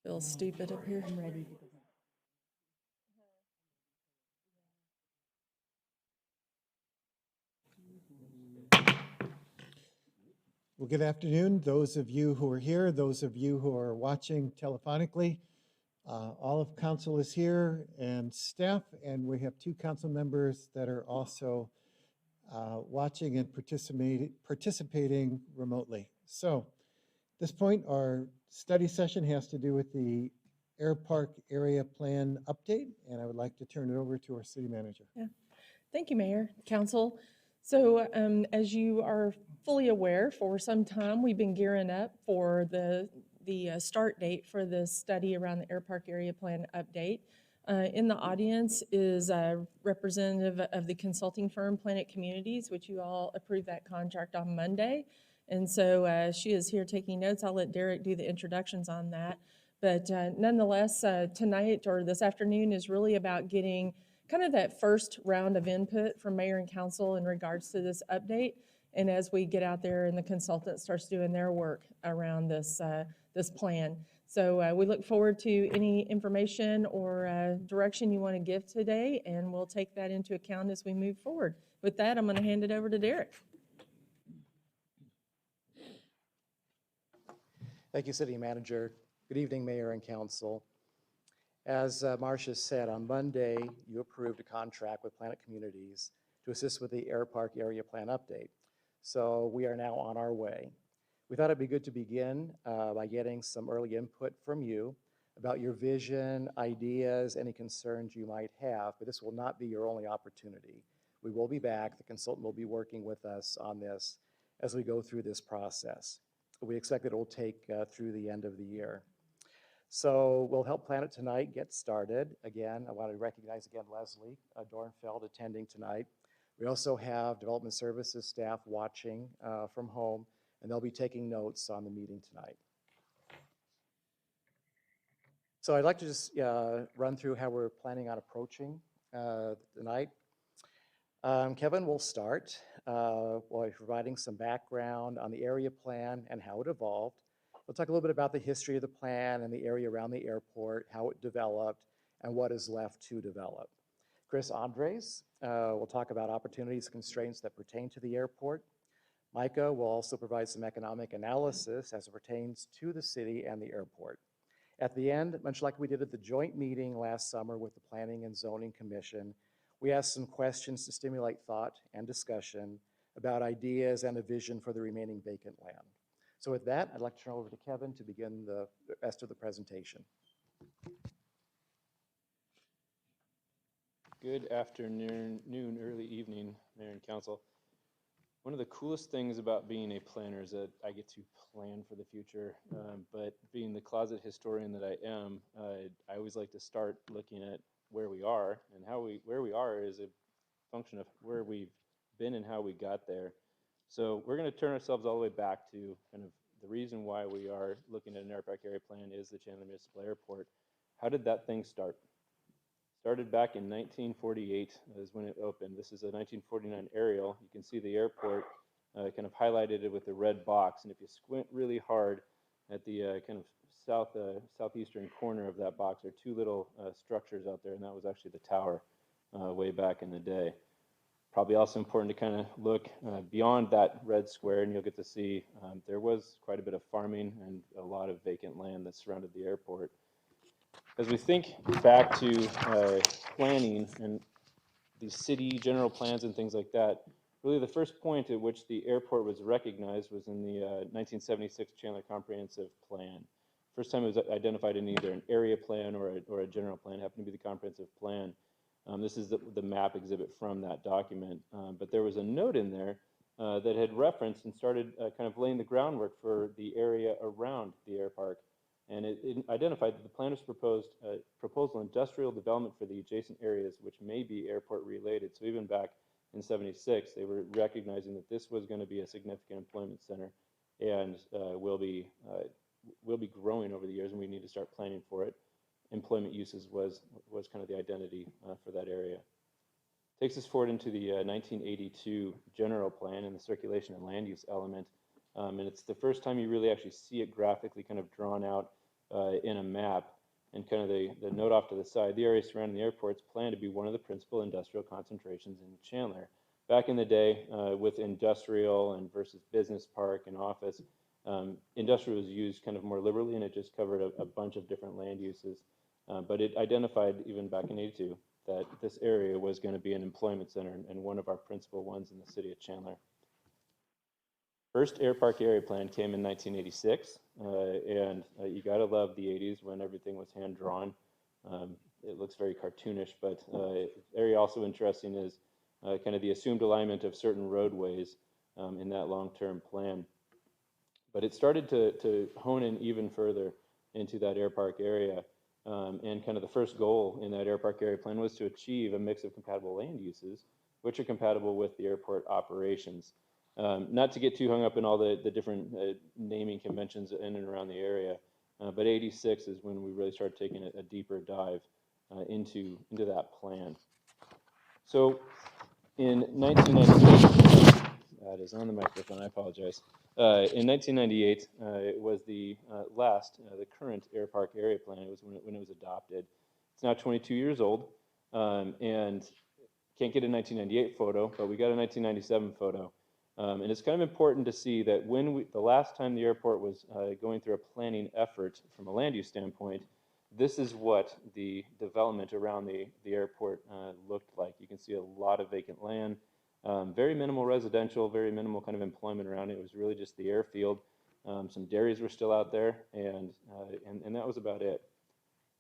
Feels stupid up here. I'm ready to go. Well, good afternoon, those of you who are here, those of you who are watching telephonically. All of council is here and staff, and we have two council members that are also watching and participating remotely. So at this point, our study session has to do with the Airpark area plan update, and I would like to turn it over to our city manager. Yeah. Thank you, Mayor, Council. So as you are fully aware, for some time, we've been gearing up for the start date for the study around the Airpark area plan update. In the audience is a representative of the consulting firm Planet Communities, which you all approved that contract on Monday. And so she is here taking notes. I'll let Derek do the introductions on that. But nonetheless, tonight or this afternoon is really about getting kind of that first round of input from mayor and council in regards to this update. And as we get out there and the consultant starts doing their work around this, this plan. So we look forward to any information or direction you want to give today, and we'll take that into account as we move forward. With that, I'm going to hand it over to Derek. Thank you, City Manager. Good evening, Mayor and Council. As Marcia said, on Monday, you approved a contract with Planet Communities to assist with the Airpark area plan update. So we are now on our way. We thought it'd be good to begin by getting some early input from you about your vision, ideas, any concerns you might have, but this will not be your only opportunity. We will be back. The consultant will be working with us on this as we go through this process. We expect that it will take through the end of the year. So we'll help Planet tonight get started. Again, I want to recognize again Leslie Dornfeld attending tonight. We also have Development Services staff watching from home, and they'll be taking notes on the meeting tonight. So I'd like to just run through how we're planning on approaching tonight. Kevin will start by providing some background on the area plan and how it evolved. We'll talk a little bit about the history of the plan and the area around the airport, how it developed, and what is left to develop. Chris Andres will talk about opportunities and constraints that pertain to the airport. Micah will also provide some economic analysis as it pertains to the city and the airport. At the end, much like we did at the joint meeting last summer with the Planning and Zoning Commission, we asked some questions to stimulate thought and discussion about ideas and a vision for the remaining vacant land. So with that, I'd like to turn over to Kevin to begin the rest of the presentation. Good afternoon, early evening, Mayor and Council. One of the coolest things about being a planner is that I get to plan for the future, but being the closet historian that I am, I always like to start looking at where we are, and where we are is a function of where we've been and how we got there. So we're going to turn ourselves all the way back to kind of the reason why we are looking at an Airpark area plan is the Chandler Municipal Airport. How did that thing start? Started back in 1948 is when it opened. This is a 1949 aerial. You can see the airport kind of highlighted it with the red box. And if you squint really hard at the kind of southeastern corner of that box, there are two little structures out there, and that was actually the tower way back in the day. Probably also important to kind of look beyond that red square, and you'll get to see there was quite a bit of farming and a lot of vacant land that surrounded the airport. As we think back to planning and the city general plans and things like that, really the first point at which the airport was recognized was in the 1976 Chandler Comprehensive Plan. First time it was identified in either an area plan or a general plan, happened to be the comprehensive plan. This is the map exhibit from that document, but there was a note in there that had referenced and started kind of laying the groundwork for the area around the Airpark. And it identified that the planners proposed proposal industrial development for the adjacent areas, which may be airport related. So even back in '76, they were recognizing that this was going to be a significant employment center and will be growing over the years, and we need to start planning for it. Employment uses was kind of the identity for that area. Takes us forward into the 1982 general plan and the circulation and land use element. And it's the first time you really actually see it graphically kind of drawn out in a map, and kind of the note off to the side, the area surrounding the airport is planned to be one of the principal industrial concentrations in Chandler. Back in the day, with industrial and versus business park and office, industrial was used kind of more liberally, and it just covered a bunch of different land uses. But it identified, even back in '82, that this area was going to be an employment center and one of our principal ones in the city of Chandler. First Airpark area plan came in 1986, and you gotta love the 80s when everything was hand-drawn. It looks very cartoonish, but area also interesting is kind of the assumed alignment of certain roadways in that long-term plan. But it started to hone in even further into that Airpark area. And kind of the first goal in that Airpark area plan was to achieve a mix of compatible land uses, which are compatible with the airport operations. Not to get too hung up in all the different naming conventions in and around the area, but '86 is when we really started taking a deeper dive into that plan. So in 1998, that is on the microphone, I apologize. In 1998, it was the current Airpark area plan. It was when it was adopted. It's now 22 years old, and can't get a 1998 photo, but we got a 1997 photo. And it's kind of important to see that the last time the airport was going through a planning effort from a land use standpoint, this is what the development around the airport looked like. You can see a lot of vacant land, very minimal residential, very minimal kind of employment around it. It was really just the airfield. Some dairies were still out there, and that was about it.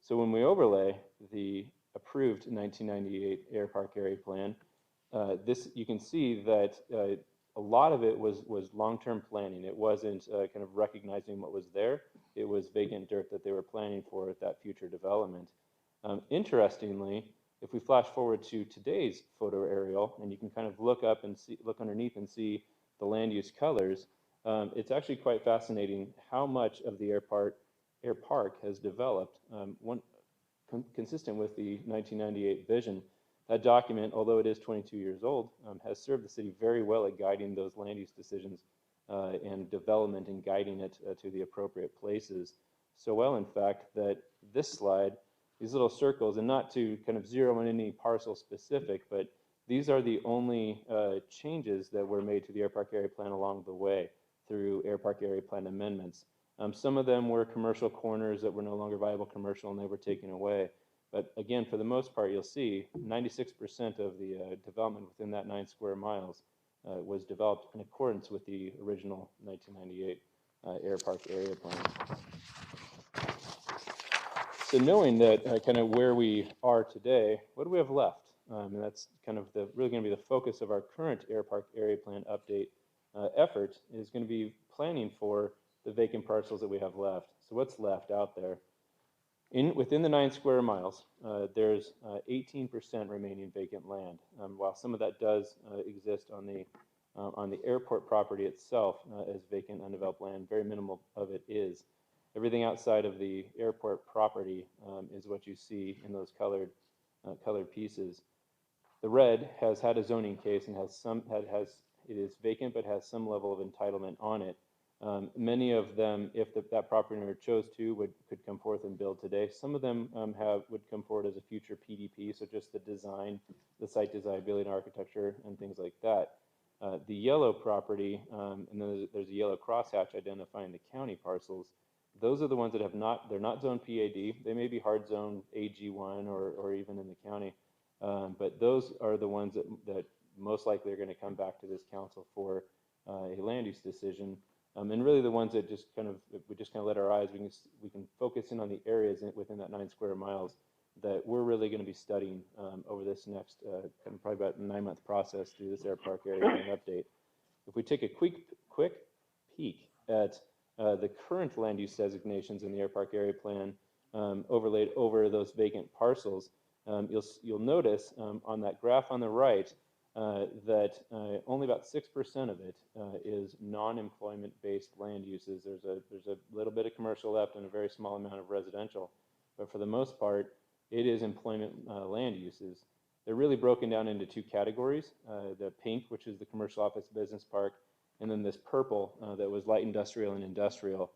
So when we overlay the approved 1998 Airpark area plan, you can see that a lot of it was long-term planning. It wasn't kind of recognizing what was there. It was vacant dirt that they were planning for at that future development. Interestingly, if we flash forward to today's photo aerial, and you can kind of look up and look underneath and see the land use colors, it's actually quite fascinating how much of the Airpark has developed, consistent with the 1998 vision. That document, although it is 22 years old, has served the city very well at guiding those land use decisions and development and guiding it to the appropriate places. So well, in fact, that this slide, these little circles, and not to kind of zero in any parcel specific, but these are the only changes that were made to the Airpark area plan along the way through Airpark area plan amendments. Some of them were commercial corners that were no longer viable commercial and they were taken away. But again, for the most part, you'll see 96% of the development within that 9 square miles was developed in accordance with the original 1998 Airpark area plan. So knowing that kind of where we are today, what do we have left? And that's kind of really going to be the focus of our current Airpark area plan update effort, is going to be planning for the vacant parcels that we have left. So what's left out there? Within the 9 square miles, there's 18% remaining vacant land. While some of that does exist on the airport property itself as vacant, undeveloped land, very minimal of it is. Everything outside of the airport property is what you see in those colored pieces. The red has had a zoning case and it is vacant but has some level of entitlement on it. Many of them, if that property owner chose to, could come forth and build today. Some of them would come forward as a future PDP, so just the design, the site desirability and architecture and things like that. The yellow property, and then there's a yellow crosshatch identifying the county parcels. Those are the ones that they're not zoned PAD. They may be hard zoned AG1 or even in the county, but those are the ones that most likely are going to come back to this council for a land use decision. And really the ones that we just kind of let our eyes, we can focus in on the areas within that 9 square miles that we're really going to be studying over this next kind of probably about a 9-month process through this Airpark area plan update. If we take a quick peek at the current land use designations in the Airpark area plan overlaid over those vacant parcels, you'll notice on that graph on the right that only about 6% of it is non-employment based land uses. There's a little bit of commercial left and a very small amount of residential, but for the most part, it is employment land uses. They're really broken down into 2 categories: the pink, which is the commercial office business park, and then this purple that was light industrial and industrial.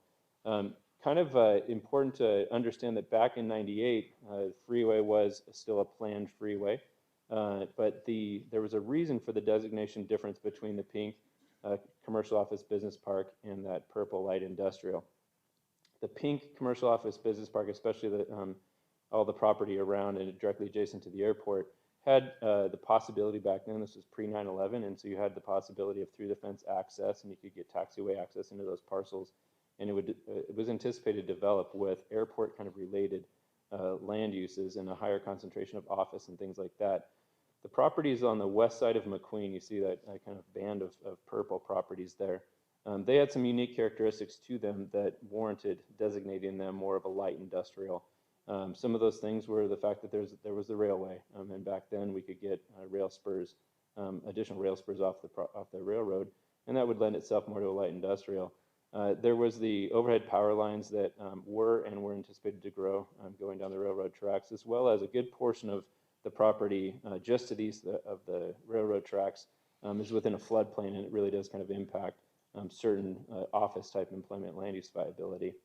kind of important to understand that back in '98, the freeway was still a planned freeway, but there was a reason for the designation difference between the pink commercial office business park and that purple light industrial. The pink commercial office business park, especially all the property around and directly adjacent to the airport, had the possibility back then, this was pre 9/11, and so you had the possibility of through the fence access, and you could get taxiway access into those parcels, and it was anticipated to develop with airport kind of related land uses and a higher concentration of office and things like that. The properties on the west side of McQueen, you see that kind of band of purple properties there. They had some unique characteristics to them that warranted designating them more of a light industrial. Some of those things were the fact that there was the railway, and back then we could get rail spurs, additional rail spurs off the railroad, and that would lend itself more to a light industrial. There was the overhead power lines that were anticipated to grow going down the railroad tracks, as well as a good portion of the property just to the east of the railroad tracks is within a floodplain, and it really does kind of impact certain office type employment land use viability.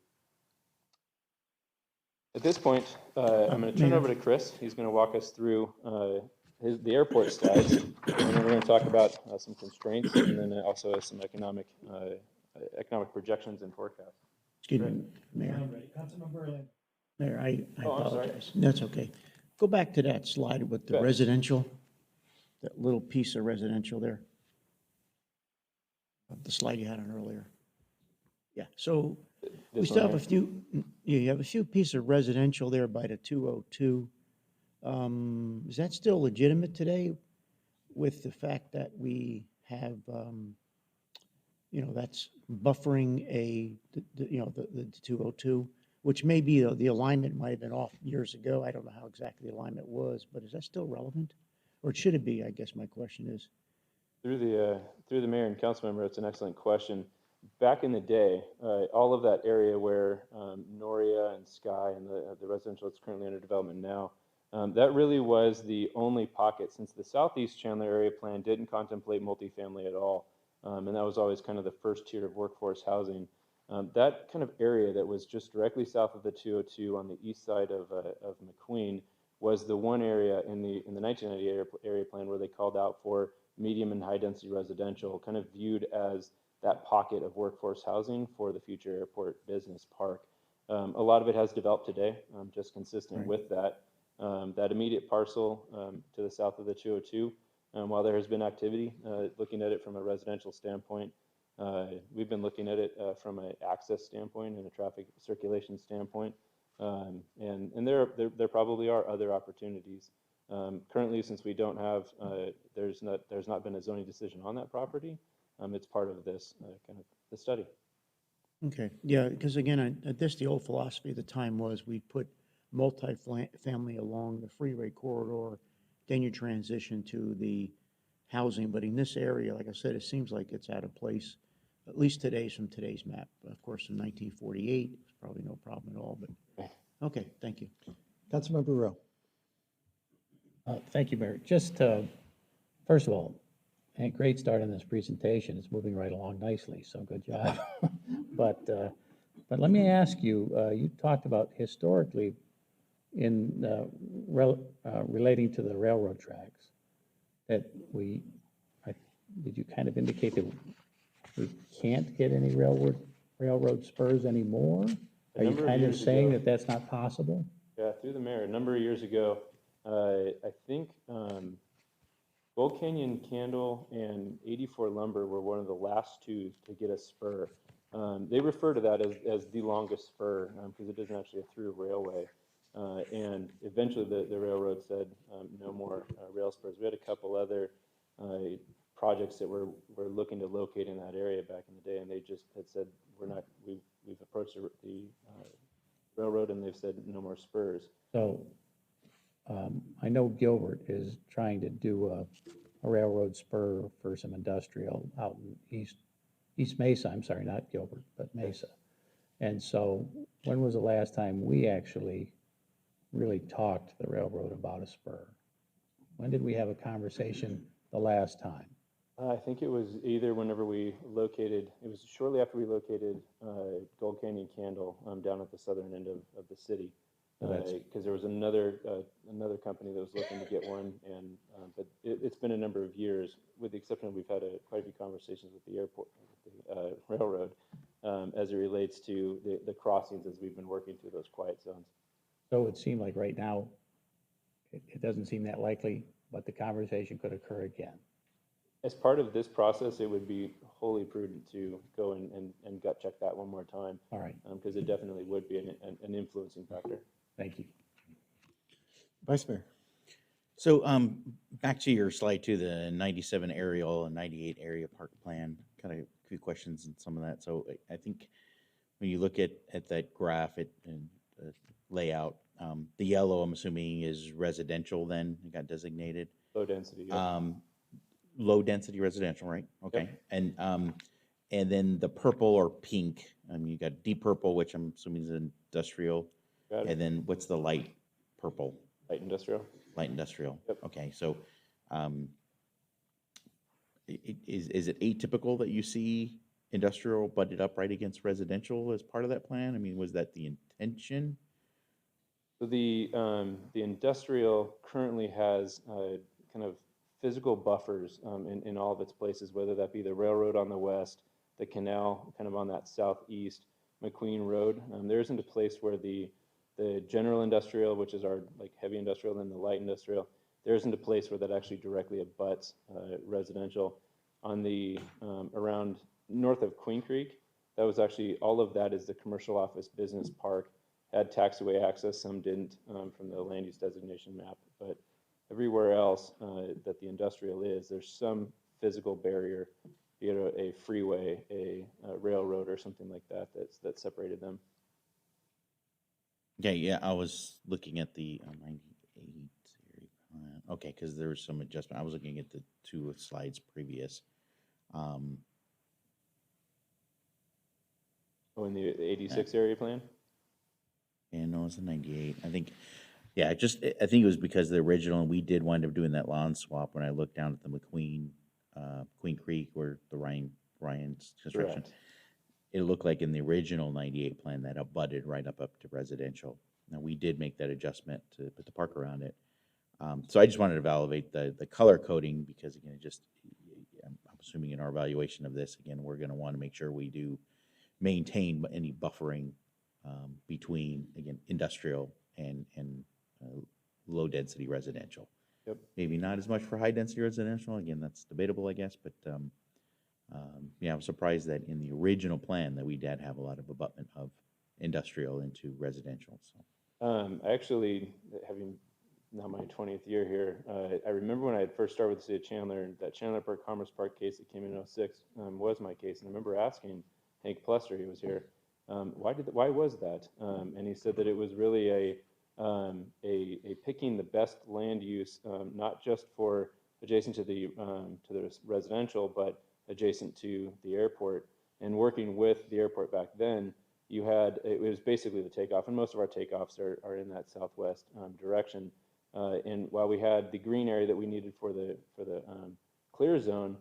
At this point, I'm going to turn over to Chris. He's going to walk us through the airport slides, and then we're going to talk about some constraints, and then also some economic projections and forecasts. Excuse me, Mayor. Mayor, I Oh, I'm sorry. apologize. That's okay. Go back to that slide with the Bet. residential, that little piece of residential there. The slide you had on earlier. Yeah, so we This still one have a here? few, you have a few pieces of residential there by the 202. Is that still legitimate today with the fact that we have, that's buffering the 202, which may be the alignment might have been off years ago. I don't know how exactly the alignment was, but is that still relevant? Or should it be, I guess my question is. Through the mayor and council member, it's an excellent question. Back in the day, all of that area where Noria and Sky and the residential that's currently under development now, that really was the only pocket, since the Southeast Chandler area plan didn't contemplate multifamily at all, and that was always kind of the first tier of workforce housing. That kind of area that was just directly south of the 202 on the east side of McQueen was the one area in the 1998 area plan where they called out for medium and high density residential, kind of viewed as that pocket of workforce housing for the future airport business park. A lot of it has developed today, just consistent with that. That immediate parcel to the south of the 202, while there has been activity looking at it from a residential standpoint, we've been looking at it from an access standpoint and a traffic circulation standpoint. And there probably are other opportunities. Currently, since we don't have, there's not been a zoning decision on that property. It's part of this kind of the study. Okay, yeah, because again, I guess the old philosophy at the time was we'd put multifamily along the freeway corridor, then you transition to the housing. But in this area, like I said, it seems like it's out of place, at least from today's map. Of course, in 1948, it's probably no problem at all, but, okay, thank you. Councilmember Rowe. Thank you, Mayor. Just, first of all, and great start on this presentation. It's moving right along nicely, so good job. But let me ask you, you talked about historically in relating to the railroad tracks that did you kind of indicate that we can't get any railroad spurs anymore? Are you kind of saying that that's not possible? Yeah, through the mayor, a number of years ago, I think Gold Canyon Candle and 84 Lumber were one of the last two to get a spur. They refer to that as the longest spur because it isn't actually a through railway. And eventually the railroad said no more rail spurs. We had a couple other projects that we're looking to locate in that area back in the day, and they just had said we've approached the railroad and they've said no more spurs. So I know Gilbert is trying to do a railroad spur for some industrial out in East Mesa. I'm sorry, not Gilbert, but Mesa. And so when was the last time we actually really talked to the railroad about a spur? When did we have a conversation the last time? I think it was either whenever we located, it was shortly after we located Gold Canyon Candle down at the southern end of the city. So that's- Because there was another company that was looking to get one, and but it's been a number of years, with the exception of we've had quite a few conversations with the airport, with the railroad, as it relates to the crossings as we've been working through those quiet zones. So it would seem like right now, it doesn't seem that likely, but the conversation could occur again. As part of this process, it would be wholly prudent to go and gut check that one more time, All right, because it definitely would be an influencing factor. thank you. Vice Mayor. So back to your slide to the 97 aerial and 98 area park plan, kind of a few questions and some of that. So I think when you look at that graph and the layout, the yellow, I'm assuming, is residential then, it got designated. Low density. Yeah. Low density residential, right? Okay. Yep. And then the purple or pink, you got deep purple, which I'm assuming is industrial. Got it. And then what's the light purple? Light industrial. Light industrial. Yep. Okay, so is it atypical that you see industrial butted up right against residential as part of that plan? I mean, was that the intention? So the industrial currently has kind of physical buffers in all of its places, whether that be the railroad on the west, the canal kind of on that southeast, McQueen Road. There isn't a place where the general industrial, which is our like heavy industrial, and the light industrial, there isn't a place where that actually directly abuts residential. On the around north of Queen Creek, that was actually, all of that is the commercial office business park, had taxiway access, some didn't from the land use designation map, but everywhere else that the industrial is, there's some physical barrier, be it a freeway, a railroad, or something like that that separated them. Okay, yeah, I was looking at the 98 area plan. Okay, because there was some adjustment. I was looking at the two slides previous. Oh, in the 86 area plan? Yeah, no, it's a 98. I think, yeah, I think it was because the original, and we did wind up doing that lawn swap when I looked down at the Queen Creek where the Ryan's construction. Correct. It looked like in the original 98 plan that abutted right up to residential. Now, we did make that adjustment to put the park around it. So I just wanted to validate the color coding because, again, I'm assuming in our evaluation of this, again, we're going to want to make sure we do maintain any buffering between, again, industrial and low-density residential. Yep. Maybe not as much for high-density residential. Again, that's debatable, I guess, but yeah, I'm surprised that in the original plan that we did have a lot of abutment of industrial into residential. So I actually, having now my 20th year here, I remember when I had first started with the city of Chandler, that Chandler Park Commerce Park case that came in 06 was my case. And I remember asking Hank Plester, he was here, why was that? And he said that it was really a picking the best land use, not just for adjacent to the residential, but adjacent to the airport. And working with the airport back then, it was basically the takeoff, and most of our takeoffs are in that southwest direction. And while we had the green area that we needed for the clear zone,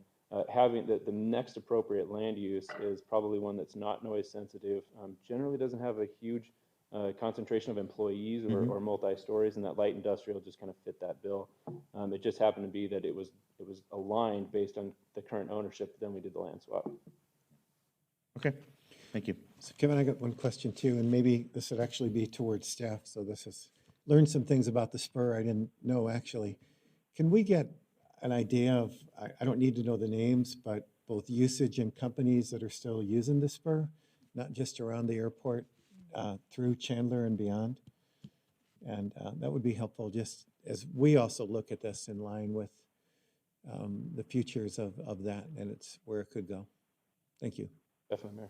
having the next appropriate land use is probably one that's not noise sensitive, generally doesn't have a huge concentration of employees or multi-stories, and that light industrial just kind of fit that bill. It just happened to be that it was aligned based on the current ownership, then we did the land swap. okay, thank you. So Kevin, I got one question too, and maybe this would actually be towards staff. So this is, learned some things about the spur I didn't know actually. Can we get an idea of, I don't need to know the names, but both usage and companies that are still using the spur, not just around the airport, through Chandler and beyond? And that would be helpful just as we also look at this in line with the futures of that and it's where it could go. Thank you. Definitely, Mayor.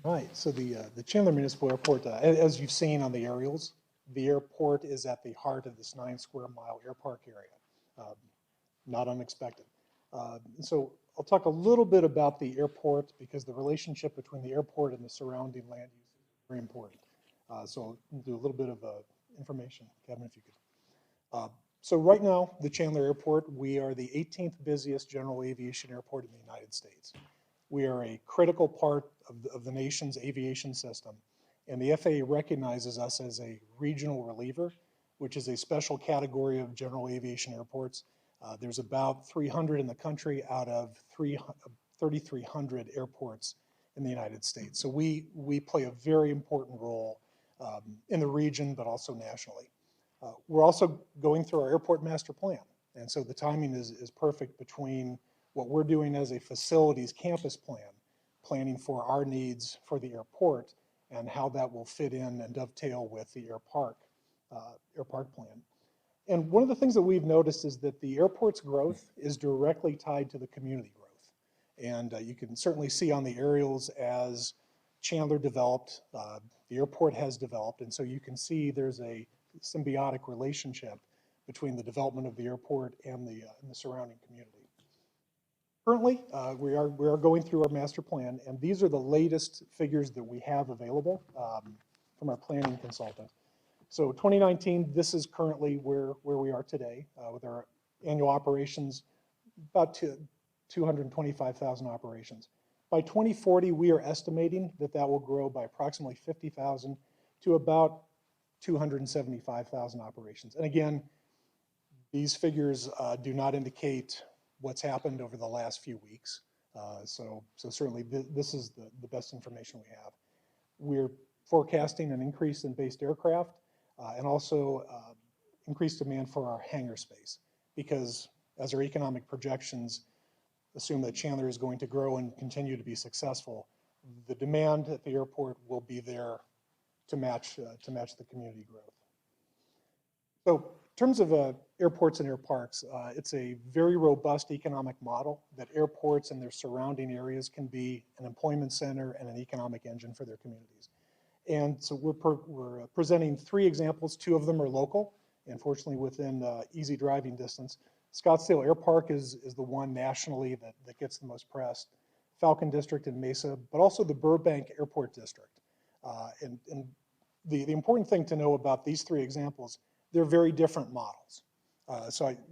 Right, so the Chandler Municipal Airport, as you've seen on the aerials, the airport is at the heart of this 9 square mile Airpark area. Not unexpected. So I'll talk a little bit about the airport because the relationship between the airport and the surrounding land use is very important. So I'll do a little bit of information. Kevin, if you could. So right now, the Chandler Airport, we are the 18th busiest general aviation airport in the United States. We are a critical part of the nation's aviation system, and the FAA recognizes us as a regional reliever, which is a special category of general aviation airports. There's about 300 in the country out of 3,300 airports in the United States. So we play a very important role in the region, but also nationally. We're also going through our airport master plan. And so the timing is perfect between what we're doing as a facilities campus plan, planning for our needs for the airport, and how that will fit in and dovetail with the Airpark plan. And one of the things that we've noticed is that the airport's growth is directly tied to the community growth. And you can certainly see on the aerials as Chandler developed, the airport has developed, and so you can see there's a symbiotic relationship between the development of the airport and the surrounding community. Currently, we are going through our master plan, and these are the latest figures that we have available from our planning consultant. So 2019, this is currently where we are today with our annual operations, about 225,000 operations. By 2040, we are estimating that that will grow by approximately 50,000 to about 275,000 operations. And again, these figures do not indicate what's happened over the last few weeks. So certainly this is the best information we have. We're forecasting an increase in based aircraft and also increased demand for our hangar space, because as our economic projections assume that Chandler is going to grow and continue to be successful, the demand at the airport will be there to match the community growth. So in terms of airports and airparks, it's a very robust economic model that airports and their surrounding areas can be an employment center and an economic engine for their communities. And so we're presenting 3 examples. 2 of them are local, and fortunately within easy driving distance. Scottsdale Airpark is the one nationally that gets the most press. Falcon District in Mesa, but also the Burbank Airport District. And the important thing to know about these 3 examples, they're very different models.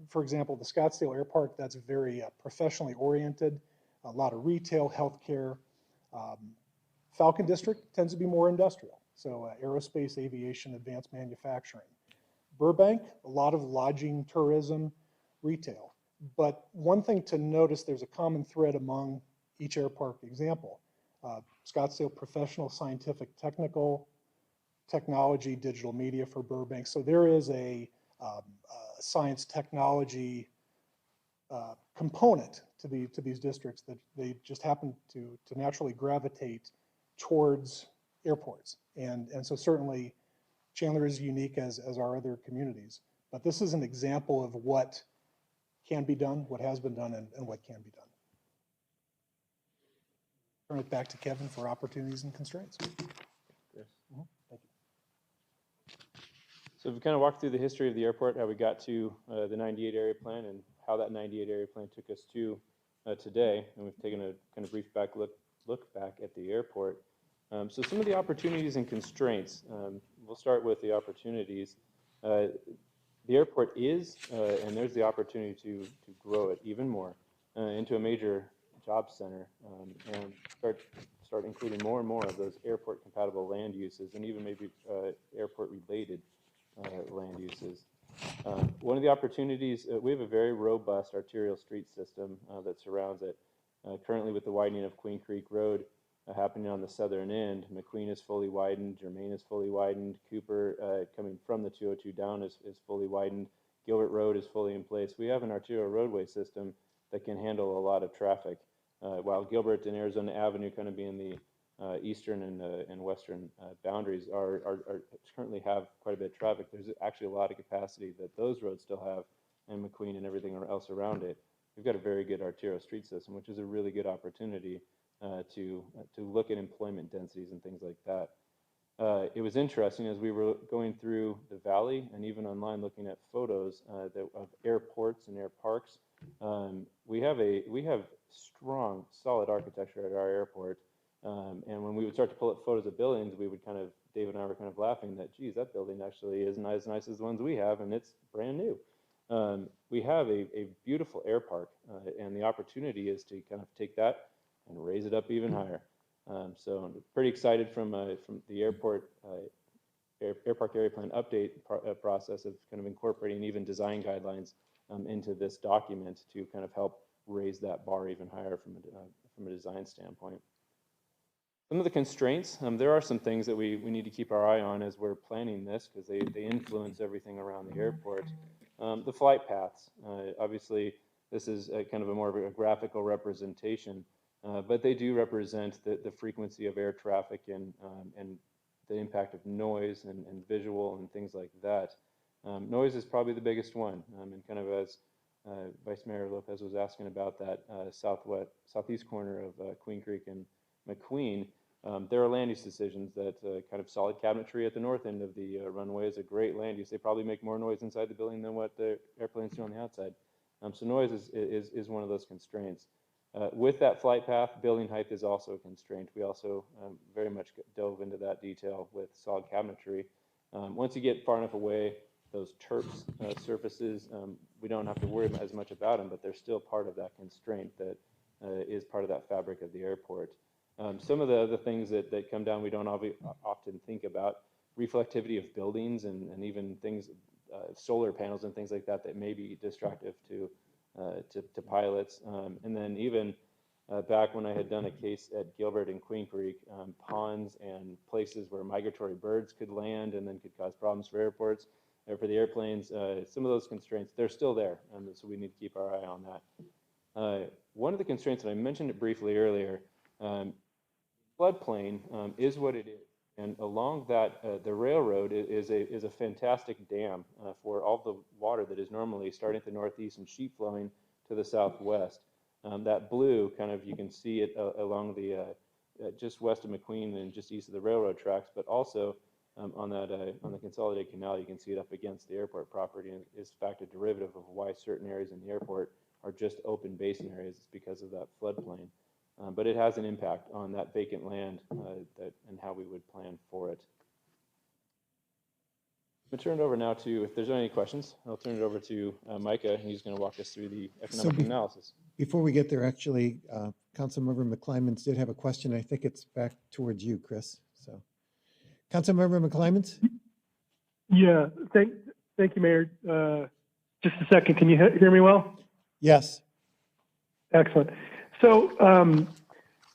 For example, the Scottsdale Airpark, that's very professionally oriented, a lot of retail, healthcare. Falcon District tends to be more industrial, so aerospace, aviation, advanced manufacturing. Burbank, a lot of lodging, tourism, retail. But one thing to notice, there's a common thread among each airpark example. Scottsdale, professional, scientific, technical, technology, digital media for Burbank. So there is a science technology component to these districts that they just happen to naturally gravitate towards airports. And so certainly Chandler is unique as our other communities. But this is an example of what can be done, what has been done, and what can be done. Turn it back to Kevin for opportunities and constraints. Chris. Thank you. So we kind of walked through the history of the airport, how we got to the 98 area plan and how that 98 area plan took us to today. And we've taken a kind of brief look back at the airport. So some of the opportunities and constraints, we'll start with the opportunities. The airport is, and there's the opportunity to grow it even more into a major job center and start including more and more of those airport compatible land uses and even maybe airport related land uses. One of the opportunities, we have a very robust arterial street system that surrounds it. Currently with the widening of Queen Creek Road happening on the southern end, McQueen is fully widened, Germain is fully widened, Cooper coming from the 202 down is fully widened, Gilbert Road is fully in place. We have an arterial roadway system that can handle a lot of traffic. While Gilbert and Arizona Avenue kind of being the eastern and western boundaries currently have quite a bit of traffic, there's actually a lot of capacity that those roads still have, and McQueen and everything else around it. We've got a very good arterial street system, which is a really good opportunity to look at employment densities and things like that. It was interesting as we were going through the valley and even online looking at photos of airports and airparks. We have strong, solid architecture at our airport. And when we would start to pull up photos of buildings, we would kind of Dave and I were kind of laughing that, geez, that building actually isn't as nice as the ones we have, and it's brand new. We have a beautiful Airpark, and the opportunity is to kind of take that and raise it up even higher. So I'm pretty excited from the Airpark area plan update process of kind of incorporating even design guidelines into this document to kind of help raise that bar even higher from a design standpoint. Some of the constraints, there are some things that we need to keep our eye on as we're planning this, because they influence everything around the airport. The flight paths, obviously this is kind of a more of a graphical representation, but they do represent the frequency of air traffic and the impact of noise and visual and things like that. Noise is probably the biggest one, and kind of as Vice Mayor Lopez was asking about that southeast corner of Queen Creek and McQueen, there are land use decisions that kind of solid cabinetry at the north end of the runway is a great land use. They probably make more noise inside the building than what the airplanes do on the outside. So noise is one of those constraints. With that flight path, building height is also a constraint. We also very much dove into that detail with solid cabinetry. Once you get far enough away, those TERPs surfaces, we don't have to worry as much about them, but they're still part of that constraint that is part of that fabric of the airport. Some of the other things that come down we don't often think about, reflectivity of buildings and even things, solar panels and things like that that may be distractive to pilots. And then even back when I had done a case at Gilbert and Queen Creek, ponds and places where migratory birds could land and then could cause problems for airports or for the airplanes, some of those constraints, they're still there. So we need to keep our eye on that. One of the constraints, and I mentioned it briefly earlier, floodplain is what it is. And along that, the railroad is a fantastic dam for all the water that is normally starting at the northeast and sheet flowing to the southwest. That blue, kind of, you can see it along the just west of McQueen and just east of the railroad tracks, but also on the Consolidated Canal, you can see it up against the airport property, and is in fact a derivative of why certain areas in the airport are just open basin areas. It's because of that floodplain. But it has an impact on that vacant land and how we would plan for it. I'm going to turn it over now to, if there's any questions, I'll turn it over to Micah, and he's going to walk us through the economic analysis. Before we get there, actually, Councilmember McClymans did have a question. I think it's back towards you, Chris. So, Councilmember McClymans? Yeah, thank you, Mayor. Just a second, can you hear me well? Yes. Excellent. So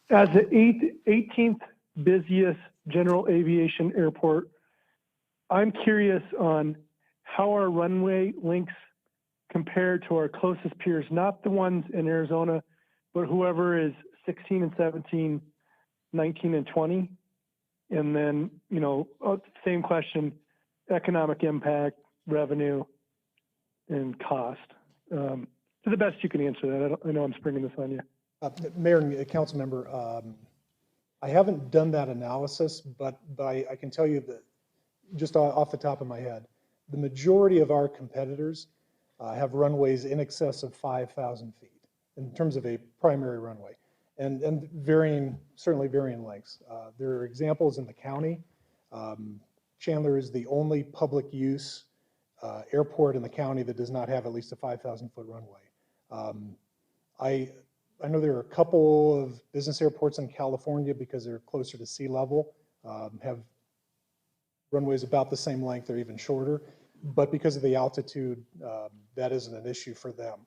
as the 18th busiest general aviation airport, I'm curious on how our runway links compare to our closest peers, not the ones in Arizona, but whoever is 16 and 17, 19 and 20. And then, you know, same question, economic impact, revenue, and cost. To the best you can answer that. I know I'm springing this on you. Mayor and council member, I haven't done that analysis, but I can tell you that just off the top of my head, the majority of our competitors have runways in excess of 5,000 feet in terms of a primary runway, and certainly varying lengths. There are examples in the county. Chandler is the only public use airport in the county that does not have at least a 5,000-foot runway. I know there are a couple of business airports in California, because they're closer to sea level, have runways about the same length or even shorter, but because of the altitude, that isn't an issue for them.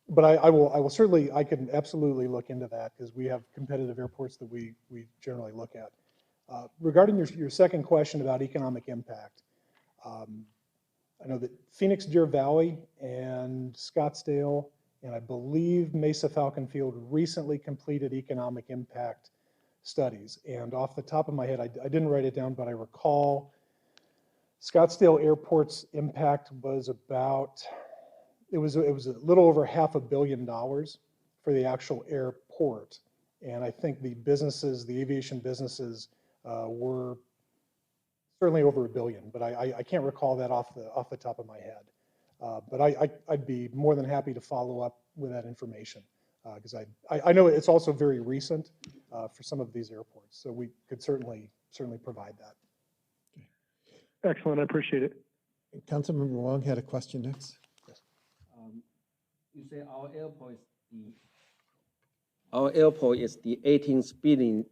But I can absolutely look into that, because we have competitive airports that we generally look at. Regarding your second question about economic impact, I know that Phoenix Deer Valley and Scottsdale, and I believe Mesa Falcon Field recently completed economic impact studies. And off the top of my head, I didn't write it down, but I recall Scottsdale Airport's impact was it was a little over $500 million for the actual airport. And I think the aviation businesses were certainly over $1 billion, but I can't recall that off the top of my head. But I'd be more than happy to follow up with that information, because I know it's also very recent for some of these airports. So we could certainly certainly provide that. Excellent, I appreciate it. Councilmember Wong had a question next. You say our airport is the 18th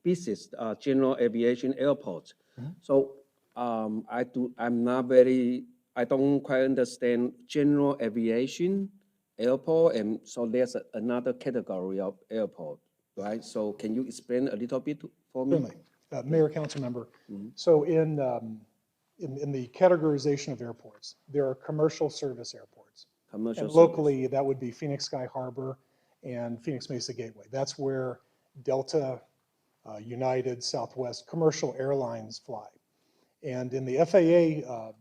busiest general aviation airport. So I don't quite understand general aviation airport, and so there's another category of airport, right? So can you explain a little bit for me? Certainly. Mayor, council member. So in the categorization of airports, there are commercial service airports. Commercial And service. locally, that would be Phoenix Sky Harbor and Phoenix Mesa Gateway. That's where Delta, United, Southwest, commercial airlines fly. And in the FAA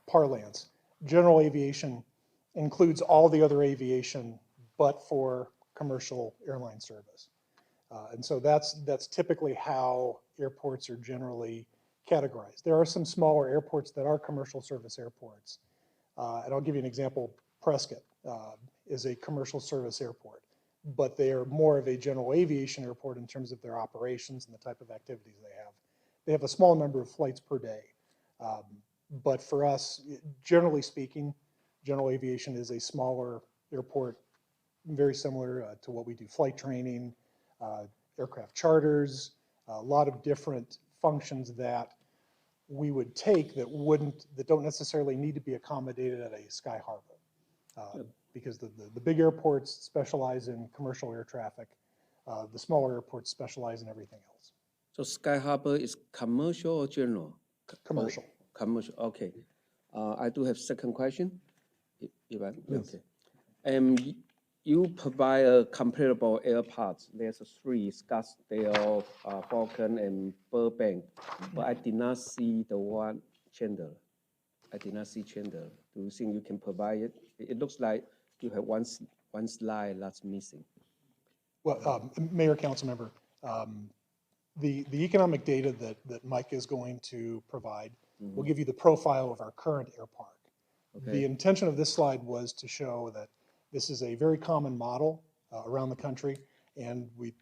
parlance, general aviation includes all the other aviation but for commercial airline service. And so that's typically how airports are generally categorized. There are some smaller airports that are commercial service airports. And I'll give you an example. Prescott is a commercial service airport, but they are more of a general aviation airport in terms of their operations and the type of activities they have. They have a small number of flights per day. But for us, generally speaking, general aviation is a smaller airport, very similar to what we do, flight training, aircraft charters, a lot of different functions that we would take that don't necessarily need to be accommodated at a Sky Harbor. Because the big airports specialize in commercial air traffic. The smaller airports specialize in everything else. So Sky Harbor is commercial or general? Commercial. Commercial, okay. I do have second question. If I, Please. okay. You provide a comparable air parts. There's three, Scottsdale, Falcon, and Burbank. But I did not see the one Chandler. I did not see Chandler. Do you think you can provide it? It looks like you have one slide that's missing. Well, Mayor, council member, the economic data that Mike is going to provide will give you the profile of our current Airpark. Okay. The intention of this slide was to show that this is a very common model around the country, and we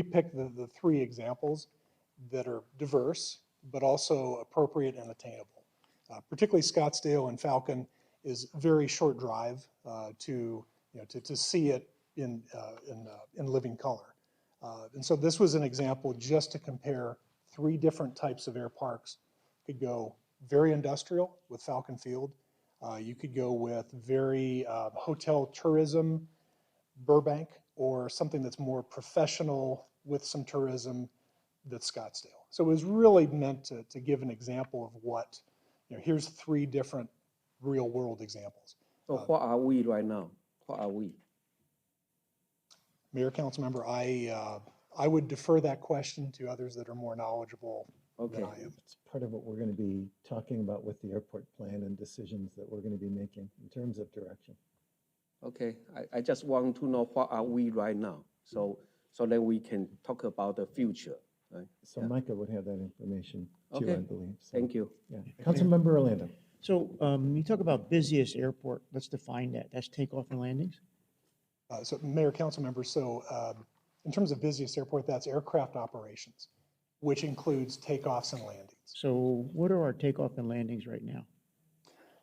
picked the three examples that are diverse, but also appropriate and attainable. Particularly Scottsdale and Falcon is very short drive to see it in living color. And so this was an example just to compare three different types of air parks. Could go very industrial with Falcon Field. You could go with very hotel tourism, Burbank, or something that's more professional with some tourism, that's Scottsdale. So it was really meant to give an example of what, here's three different real world examples. So what are we right now? What are we? Mayor, council member, I would defer that question to others that are more knowledgeable than I am. It's part of what we're going to be talking about with the airport plan and decisions that we're going to be making in terms of direction. Okay, I just want to know what are we right now, so that we can talk about the future, right? So Yeah. Micah would have that information too, Okay. I believe. So, Thank you. Yeah. Councilmember Orlando. So you talk about busiest airport, let's define that. That's takeoff and landings? So Mayor, council members, so in terms of busiest airport, that's aircraft operations, which includes takeoffs and landings. So what are our takeoff and landings right now?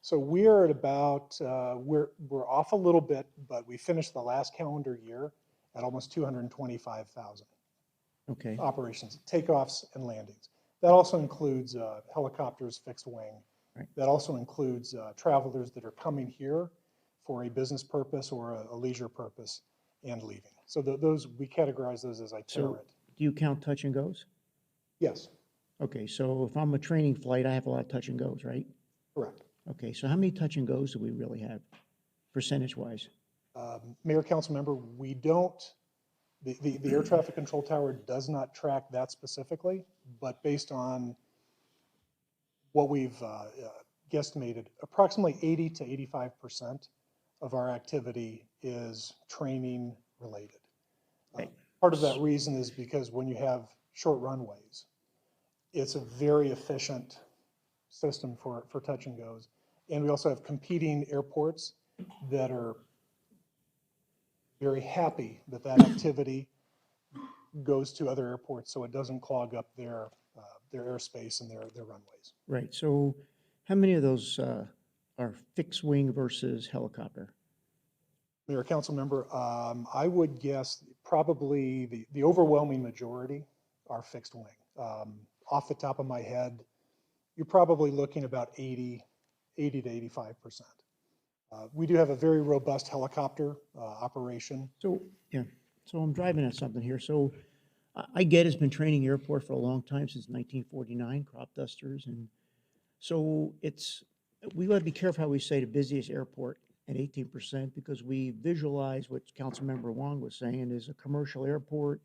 So we're at about, we're off a little bit, but we finished the last calendar year at almost 225,000 Okay, operations, takeoffs and landings. That also includes helicopters, fixed wing. Right. That also includes travelers that are coming here for a business purpose or a leisure purpose and leaving. So those, we categorize those as itinerant. do you count touch and goes? Yes, Okay, so if I'm a training flight, I have a lot of touch and goes, right? correct. Okay, so how many touch and goes do we really have, percentage-wise? Mayor, council member, we don't, the air traffic control tower does not track that specifically, but based on what we've guesstimated, approximately 80 to 85% of our activity is training related. Okay. Part of that reason is because when you have short runways, it's a very efficient system for touch and goes. And we also have competing airports that are very happy that that activity goes to other airports, so it doesn't clog up their airspace and their runways. Right, so how many of those are fixed wing versus helicopter? Mayor, council member, I would guess probably the overwhelming majority are fixed wing. Off the top of my head, you're probably looking about 80 to 85%. We do have a very robust helicopter operation. So, yeah, so I'm driving at something here. So I get it's been training airport for a long time, since 1949, crop dusters. And so we got to be careful how we say the busiest airport at 18%, because we visualize what Councilmember Wong was saying is a commercial airport,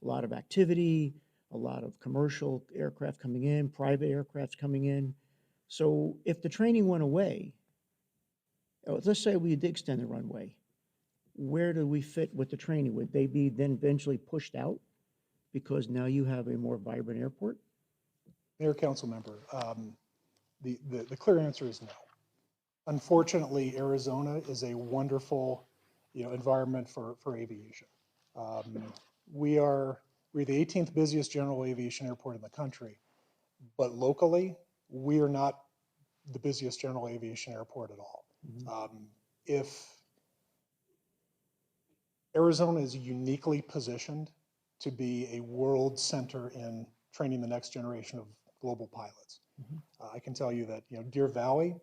a lot of activity, a lot of commercial aircraft coming in, private aircrafts coming in. So if the training went away, let's say we did extend the runway, where do we fit with the training? Would they be then eventually pushed out because now you have a more vibrant airport? Mayor, council member, the clear answer is no. Unfortunately, Arizona is a wonderful, environment for aviation. We're the 18th busiest general aviation airport in the country, but locally, we are not the busiest general aviation airport at all. If Arizona is uniquely positioned to be a world center in training the next generation of global pilots. I can tell you that, Deer Valley,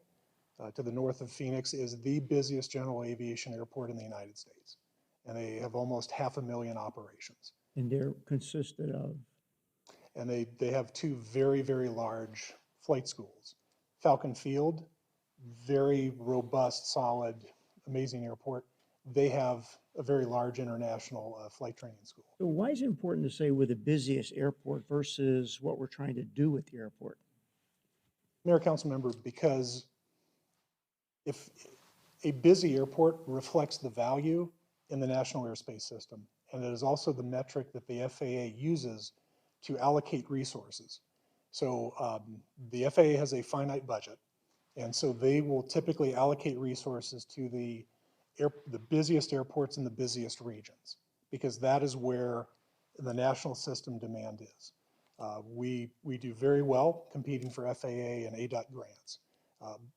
to the north of Phoenix, is the busiest general aviation airport in the United States. And they have almost 500,000 operations. And they're consisted of? And they have two very, very large flight schools. Falcon Field, very robust, solid, amazing airport. They have a very large international flight training school. So why is it important to say we're the busiest airport versus what we're trying to do with the airport? Mayor, council member, because if a busy airport reflects the value in the national airspace system, and it is also the metric that the FAA uses to allocate resources. So the FAA has a finite budget, and so they will typically allocate resources to the busiest airports in the busiest regions, because that is where the national system demand is. We do very well competing for FAA and ADOT grants.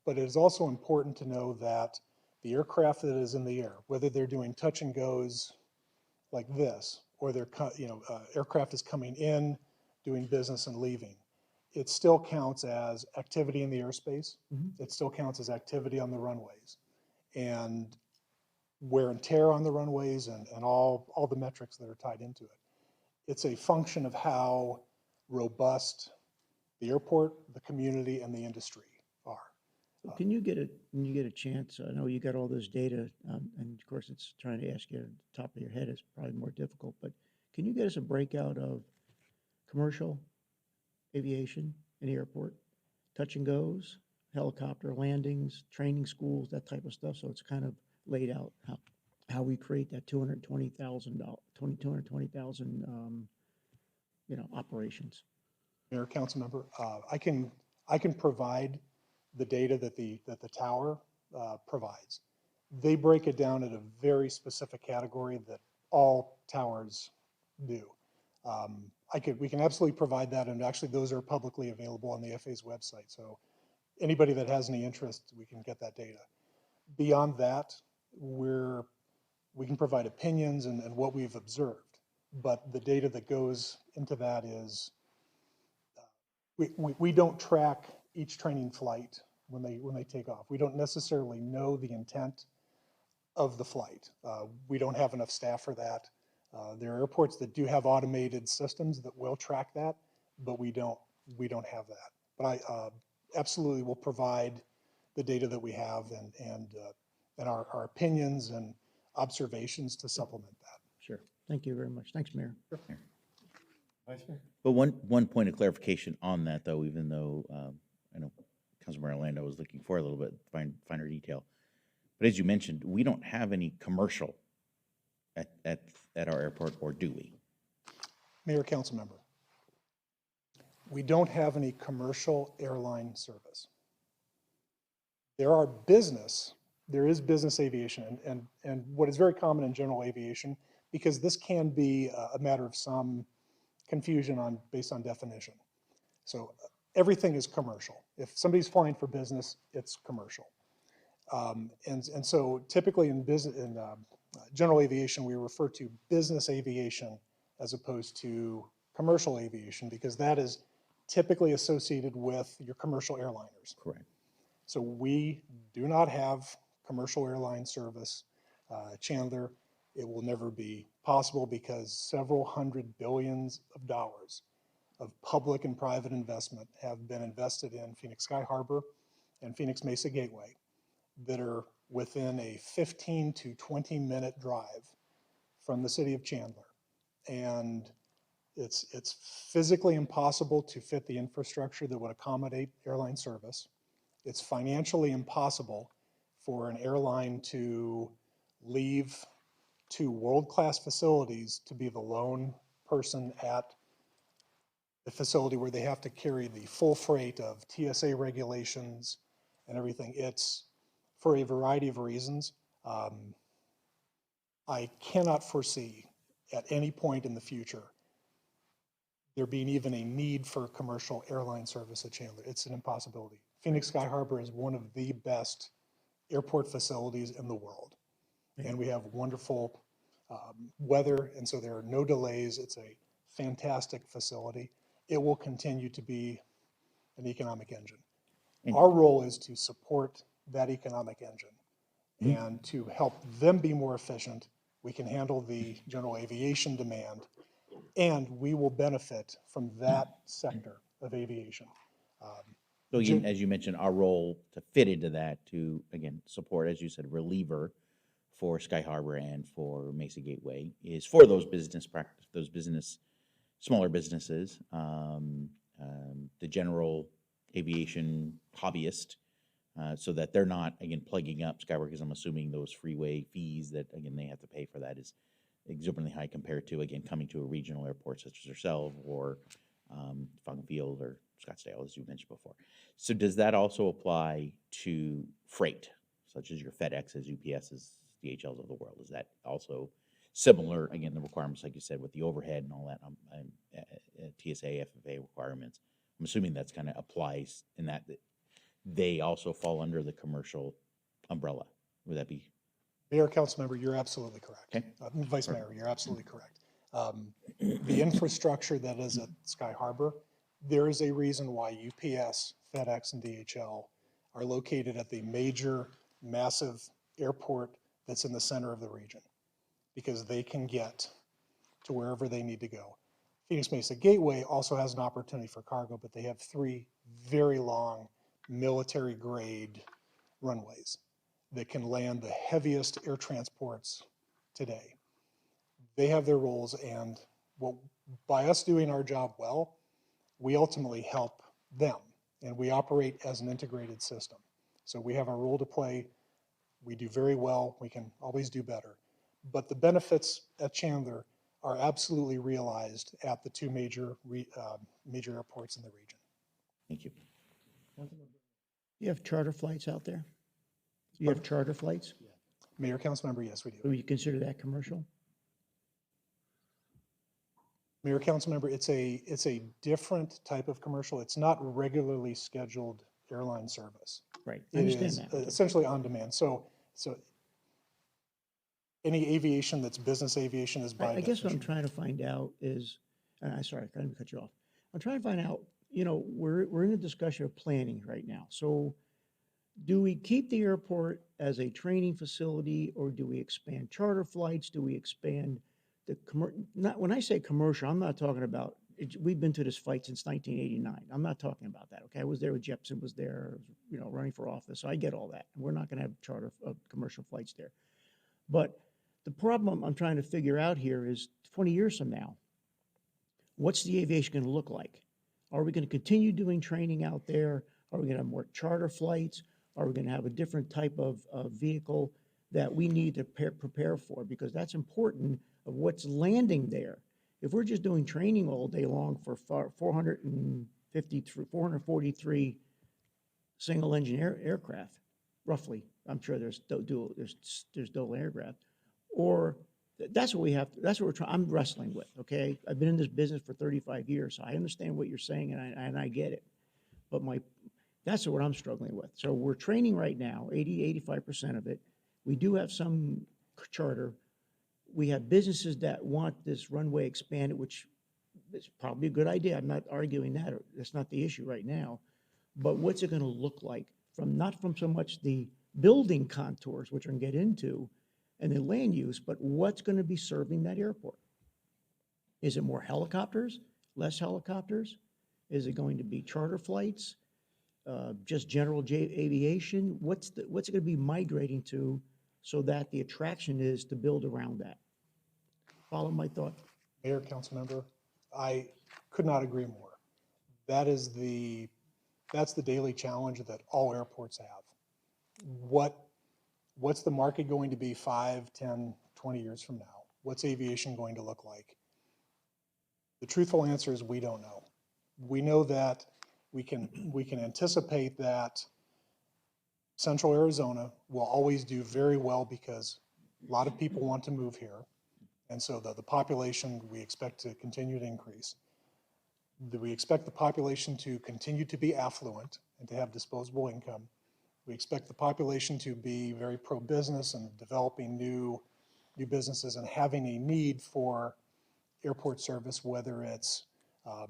But it is also important to know that the aircraft that is in the air, whether they're doing touch and goes like this, or aircraft is coming in, doing business and leaving, it still counts as activity in the airspace. It still counts as activity on the runways. And wear and tear on the runways and all the metrics that are tied into it. It's a function of how robust the airport, the community, and the industry are. Can you get when you get a chance, I know you got all this data, and of course it's trying to ask you at the top of your head is probably more difficult, but can you get us a breakout of commercial aviation in the airport, touch and goes, helicopter landings, training schools, that type of stuff, so it's kind of laid out how we create that 220,000 operations? Mayor, council member, I can provide the data that the tower provides. They break it down at a very specific category that all towers do. We can absolutely provide that, and actually those are publicly available on the FAA's website. So anybody that has any interest, we can get that data. Beyond that, we can provide opinions and what we've observed, but the data that goes into that is, we don't track each training flight when they take off. We don't necessarily know the intent of the flight. We don't have enough staff for that. There are airports that do have automated systems that will track that, but we don't have that. But I absolutely will provide the data that we have and our opinions and observations to supplement that. Sure. Thank you very much. Thanks, Mayor. Vice Mayor? But one point of clarification on that, though, even though I know Councilmember Orlando was looking for a little bit finer detail. But as you mentioned, we don't have any commercial at our airport, or do we? Mayor, council member, we don't have any commercial airline service. There is business aviation, and what is very common in general aviation, because this can be a matter of some confusion based on definition. So everything is commercial. If somebody's flying for business, it's commercial. And so typically in general aviation, we refer to business aviation as opposed to commercial aviation, because that is typically associated with your commercial airliners. Correct. So we do not have commercial airline service. Chandler, it will never be possible because several hundred billions of dollars of public and private investment have been invested in Phoenix Sky Harbor and Phoenix Mesa Gateway that are within a 15 to 20-minute drive from the city of Chandler. And it's physically impossible to fit the infrastructure that would accommodate airline service. It's financially impossible for an airline to leave two world-class facilities to be the lone person at the facility where they have to carry the full freight of TSA regulations and everything. It's for a variety of reasons. I cannot foresee at any point in the future there being even a need for commercial airline service at Chandler. It's an impossibility. Phoenix Sky Harbor is one of the best airport facilities in the world. And we have wonderful weather, and so there are no delays. It's a fantastic facility. It will continue to be an economic engine. Our role is to support that economic engine and to help them be more efficient. We can handle the general aviation demand, and we will benefit from that sector of aviation. So again, as you mentioned, our role to fit into that to, again, support, as you said, reliever for Sky Harbor and for Mesa Gateway is for those smaller businesses, the general aviation hobbyist, so that they're not, again, plugging up Skyward, because I'm assuming those freeway fees that, again, they have to pay for that is exorbitantly high compared to, again, coming to a regional airport such as yourself or Falcon Field or Scottsdale, as you mentioned before. So does that also apply to freight, such as your FedExes, UPSs, DHLs of the world? Is that also similar, again, the requirements, like you said, with the overhead and all that, TSA, FFA requirements? I'm assuming that's kind of applies in that they also fall under the commercial umbrella. Would that be? Mayor, council member, you're absolutely correct. Okay. Vice Mayor, you're absolutely correct. The infrastructure that is at Sky Harbor, there is a reason why UPS, FedEx, and DHL are located at the major, massive airport that's in the center of the region, because they can get to wherever they need to go. Phoenix Mesa Gateway also has an opportunity for cargo, but they have 3 very long military-grade runways that can land the heaviest air transports today. They have their roles, and by us doing our job well, we ultimately help them, and we operate as an integrated system. So we have our role to play. We do very well. We can always do better. But the benefits at Chandler are absolutely realized at the 2 major airports in the region. Thank you. You have charter flights out there? You have charter flights? Mayor, council member, yes, we do. Would you consider that commercial? Mayor, council member, it's a different type of commercial. It's not regularly scheduled airline service. Right, I It understand is that. essentially on demand. So any aviation that's business aviation is by I guess what I'm definition. trying to find out is, and I'm sorry, I didn't cut you off. I'm trying to find out, you know, we're in a discussion of planning right now. So do we keep the airport as a training facility, or do we expand charter flights? Do we expand the when I say commercial, I'm not talking about, we've been to this fight since 1989. I'm not talking about that, okay? I was there when Jepson was there, you know, running for office, so I get all that. We're not gonna have charter commercial flights there. But the problem I'm trying to figure out here is 20 years from now, what's the aviation gonna look like? Are we gonna continue doing training out there? Are we gonna have more charter flights? Are we gonna have a different type of vehicle that we need to prepare for? Because that's important of what's landing there. If we're just doing training all day long for 443 single engine aircraft, roughly, I'm sure there's dual aircraft, or That's what we have, that's what we're trying, I'm wrestling with, okay? I've been in this business for 35 years, so I understand what you're saying and I get it. But that's what I'm struggling with. So we're training right now, 85% of it. We do have some charter. We have businesses that want this runway expanded, which is probably a good idea. I'm not arguing that, or that's not the issue right now. But what's it gonna look like not from so much the building contours, which we're gonna get into, and the land use, but what's gonna be serving that airport? Is it more helicopters, less helicopters? Is it going to be charter flights? Just general aviation? What's it gonna be migrating to so that the attraction is to build around that? Follow my thought? Mayor, council member, I could not agree more. That's the daily challenge that all airports have. What's the market going to be 5, 10, 20 years from now? What's aviation going to look like? The truthful answer is we don't know. We know that we can anticipate that Central Arizona will always do very well because a lot of people want to move here. And so the population we expect to continue to increase. We expect the population to continue to be affluent and to have disposable income. We expect the population to be very pro-business and developing new businesses and having a need for airport service, whether it's a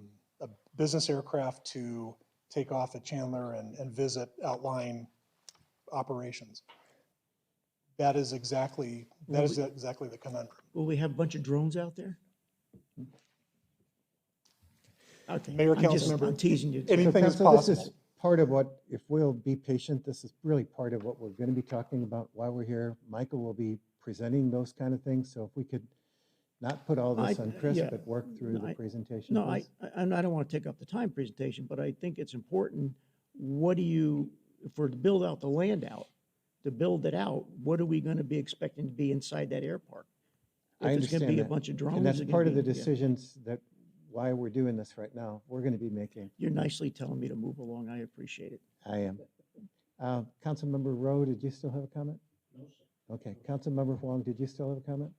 business aircraft to take off at Chandler and visit outlying operations. That is exactly the conundrum. Will we have a bunch of drones out there? Okay, Mayor, I'm just- council member, I'm teasing you. anything is Council, this is possible. part of what, if we'll be patient, this is really part of what we're going to be talking about while we're here. Michael will be presenting those kind of things, so if we could not put all this on Chris, yeah. but work through the presentation, No, please. I don't want to take up the time presentation, but I think it's important, if we're to build out the land out, to build it out, what are we going to be expecting to be inside that airpark? I If it's going to understand be a that. bunch of drones. And that's is it gonna part of the be- yeah. decisions that, why we're doing this right now, we're going to be making. You're nicely telling me to move along. I appreciate it. I am. Councilmember Rowe, did you still have a comment? No, sir. Okay, Councilmember Huang, did you still have a comment?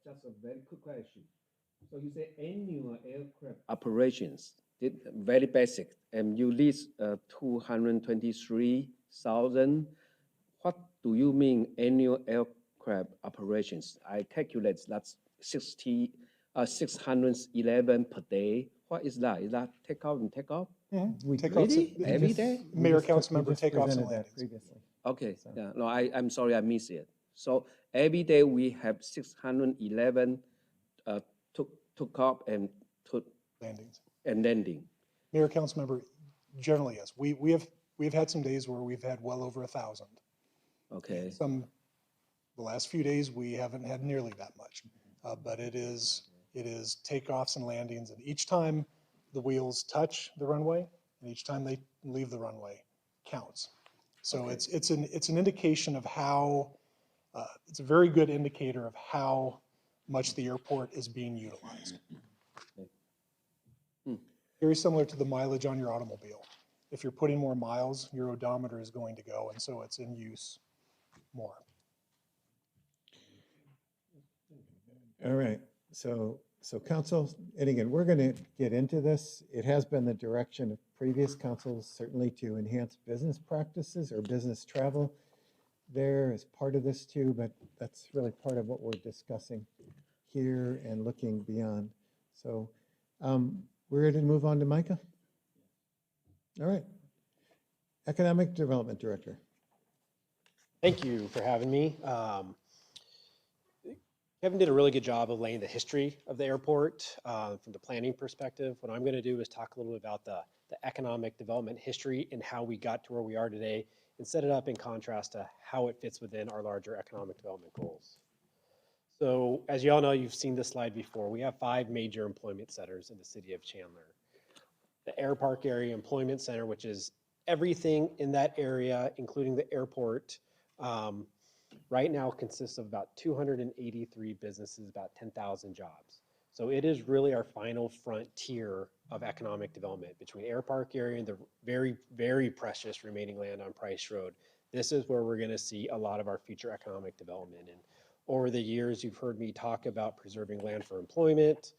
Just a very quick question. So you say annual aircraft operations, very basic, and you list 223,000. What do you mean annual aircraft operations? I calculate that's 611 per day. What is that? Is that takeout and takeoff? We- Takeoffs- Really? we Every just- day? Mayor, We council member, just takeoffs and presented that landings. previously. Okay, So- yeah, no, I'm sorry, I missed it. So every day we have 611 took off and Landings. landing. Mayor, council member, generally, yes. We've had some days where we've had well over 1,000. Okay, The last few days, we haven't had nearly that much. But it is takeoffs and landings, and each time the wheels touch the runway, and each time they leave the runway counts. So Okay. it's an indication of how, it's a very good indicator of how much the airport is being utilized. Very similar to the mileage on your automobile. If you're putting more miles, your odometer is going to go, and so it's in use more. All right, so council, and again, we're going to get into this. It has been the direction of previous councils, certainly to enhance business practices or business travel there as part of this too, but that's really part of what we're discussing here and looking beyond. So we're ready to move on to Micah? All right. Economic Development Director. Thank you for having me. Kevin did a really good job of laying the history of the airport from the planning perspective. What I'm going to do is talk a little bit about the economic development history and how we got to where we are today and set it up in contrast to how it fits within our larger economic development goals. So as you all know, you've seen this slide before. We have 5 major employment centers in the city of Chandler. The Airpark Area Employment Center, which is everything in that area, including the airport, right now consists of about 283 businesses, about 10,000 jobs. So it is really our final frontier of economic development between Airpark area and the very, very precious remaining land on Price Road. This is where we're going to see a lot of our future economic development. And Over the years, you've heard me talk about preserving land for employment.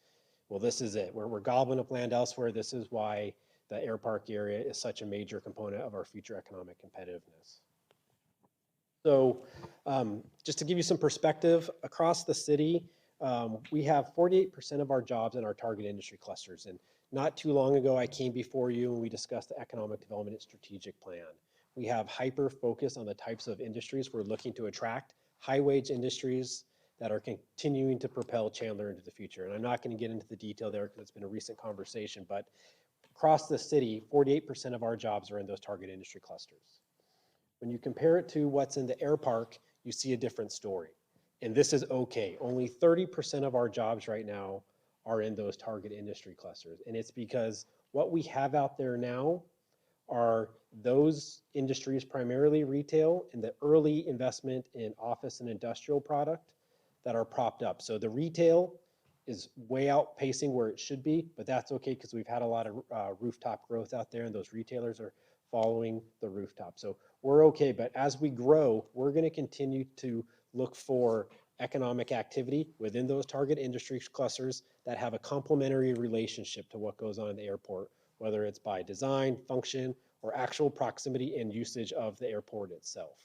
Well, this is it. We're gobbling up land elsewhere. This is why the Airpark area is such a major component of our future economic competitiveness. So just to give you some perspective, across the city, we have 48% of our jobs in our target industry clusters. And not too long ago, I came before you and we discussed the economic development and strategic plan. We have hyper focus on the types of industries we're looking to attract, high wage industries that are continuing to propel Chandler into the future. And I'm not going to get into the detail there because it's been a recent conversation, but across the city, 48% of our jobs are in those target industry clusters. When you compare it to what's in the Airpark, you see a different story. And this is okay. Only 30% of our jobs right now are in those target industry clusters. And it's because what we have out there now are those industries, primarily retail, and the early investment in office and industrial product that are propped up. So the retail is way outpacing where it should be, but that's okay because we've had a lot of rooftop growth out there and those retailers are following the rooftop. So we're okay, but as we grow, we're going to continue to look for economic activity within those target industry clusters that have a complementary relationship to what goes on in the airport, whether it's by design, function, or actual proximity and usage of the airport itself.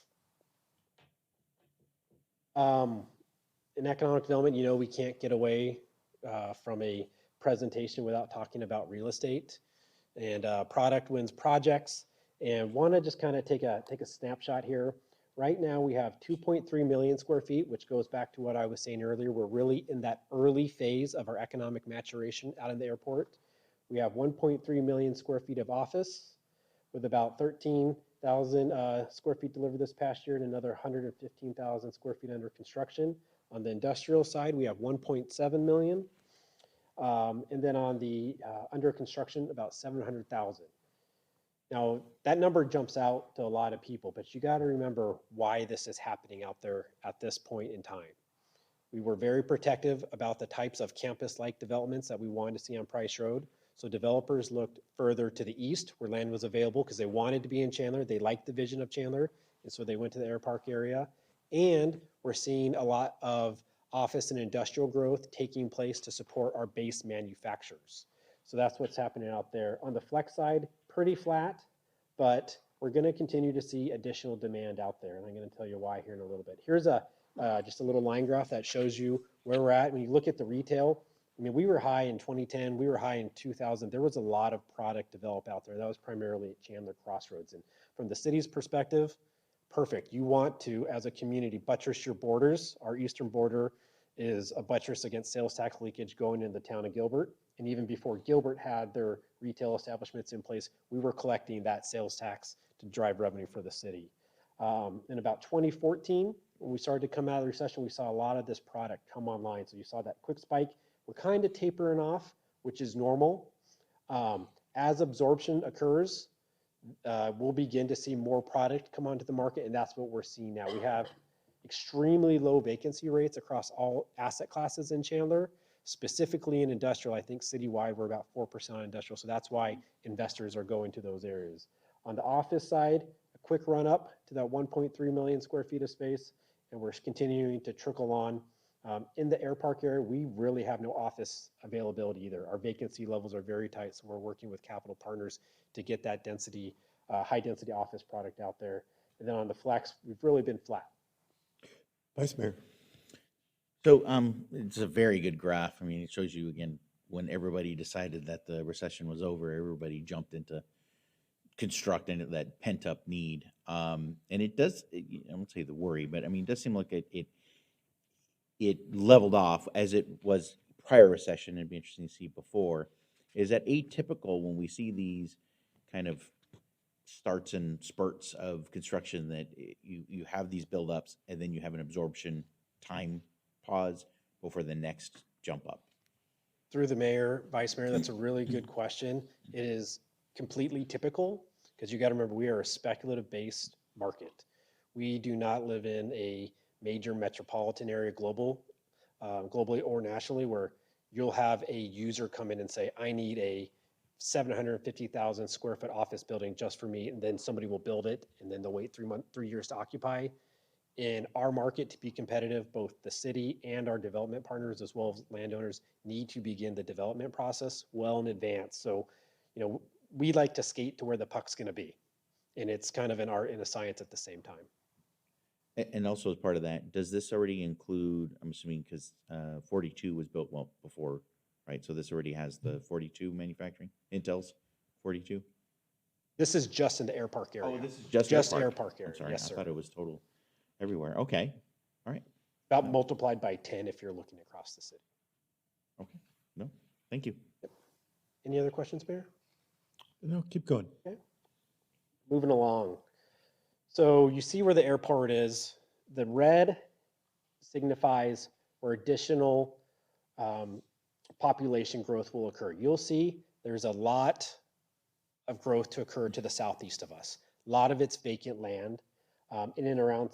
In economic development, you know, we can't get away from a presentation without talking about real estate, and product wins projects. And want to just kind of take a snapshot here. Right now we have 2.3 million square feet, which goes back to what I was saying earlier. We're really in that early phase of our economic maturation out in the airport. We have 1.3 million square feet of office with about 13,000 square feet delivered this past year and another 115,000 square feet under construction. On the industrial side, we have 1.7 million. And then on the under construction, about 700,000. Now, that number jumps out to a lot of people, but you got to remember why this is happening out there at this point in time. We were very protective about the types of campus-like developments that we wanted to see on Price Road. So developers looked further to the east where land was available because they wanted to be in Chandler. They liked the vision of Chandler, and so they went to the Airpark area. And we're seeing a lot of office and industrial growth taking place to support our base manufacturers. So that's what's happening out there. On the flex side, pretty flat, but we're going to continue to see additional demand out there. And I'm going to tell you why here in a little bit. Here's just a little line graph that shows you where we're at. When you look at the retail, I mean, we were high in 2010, we were high in 2000. There was a lot of product developed out there. That was primarily at Chandler Crossroads. And from the city's perspective, perfect. You want to, as a community, buttress your borders. Our eastern border is a buttress against sales tax leakage going into the town of Gilbert. And even before Gilbert had their retail establishments in place, we were collecting that sales tax to drive revenue for the city. In about 2014, when we started to come out of the recession, we saw a lot of this product come online. So you saw that quick spike. We're kind of tapering off, which is normal. As absorption occurs, we'll begin to see more product come onto the market, and that's what we're seeing now. We have extremely low vacancy rates across all asset classes in Chandler. Specifically in industrial, I think citywide we're about 4% on industrial, so that's why investors are going to those areas. On the office side, a quick run up to that 1.3 million square feet of space, and we're continuing to trickle on. In the Airpark area, we really have no office availability either. Our vacancy levels are very tight, so we're working with capital partners to get that density, high density office product out there. And then on the flex, we've really been flat. Vice Mayor. So it's a very good graph. I mean, it shows you, again, when everybody decided that the recession was over, everybody jumped into constructing that pent-up need. And it does, I won't say the worry, but I mean, it does seem like it leveled off as it was prior recession. It'd be interesting to see before. Is that atypical when we see these kind of starts and spurts of construction that you have these buildups and then you have an absorption time pause before the next jump up? Through the mayor, vice mayor, that's a really good question. It is completely typical because you got to remember we are a speculative based market. We do not live in a major metropolitan area globally or nationally where you'll have a user come in and say, I need a 750,000 square foot office building just for me, and then somebody will build it and then they'll wait 3 years to occupy. in our market to be competitive, both the city and our development partners, as well as landowners, need to begin the development process well in advance. So, we like to skate to where the puck's going to be. And it's kind of an art and a science at the same time. And also as part of that, does this already include, I'm assuming, because 42 was built, well, before, right? So this already has the 42 manufacturing, Intel's 42? This is just in the Airpark area. Oh, this is just Airpark area. I'm sorry, Yes, I sir. thought it was total everywhere. Okay, all right, About multiplied by 10 if you're looking across the city. okay, no, thank you. Any other questions, Mayor? No, keep going. Moving along. So you see where the airport is. The red signifies where additional population growth will occur. You'll see there's a lot of growth to occur to the southeast of us. A lot of it's vacant land in and around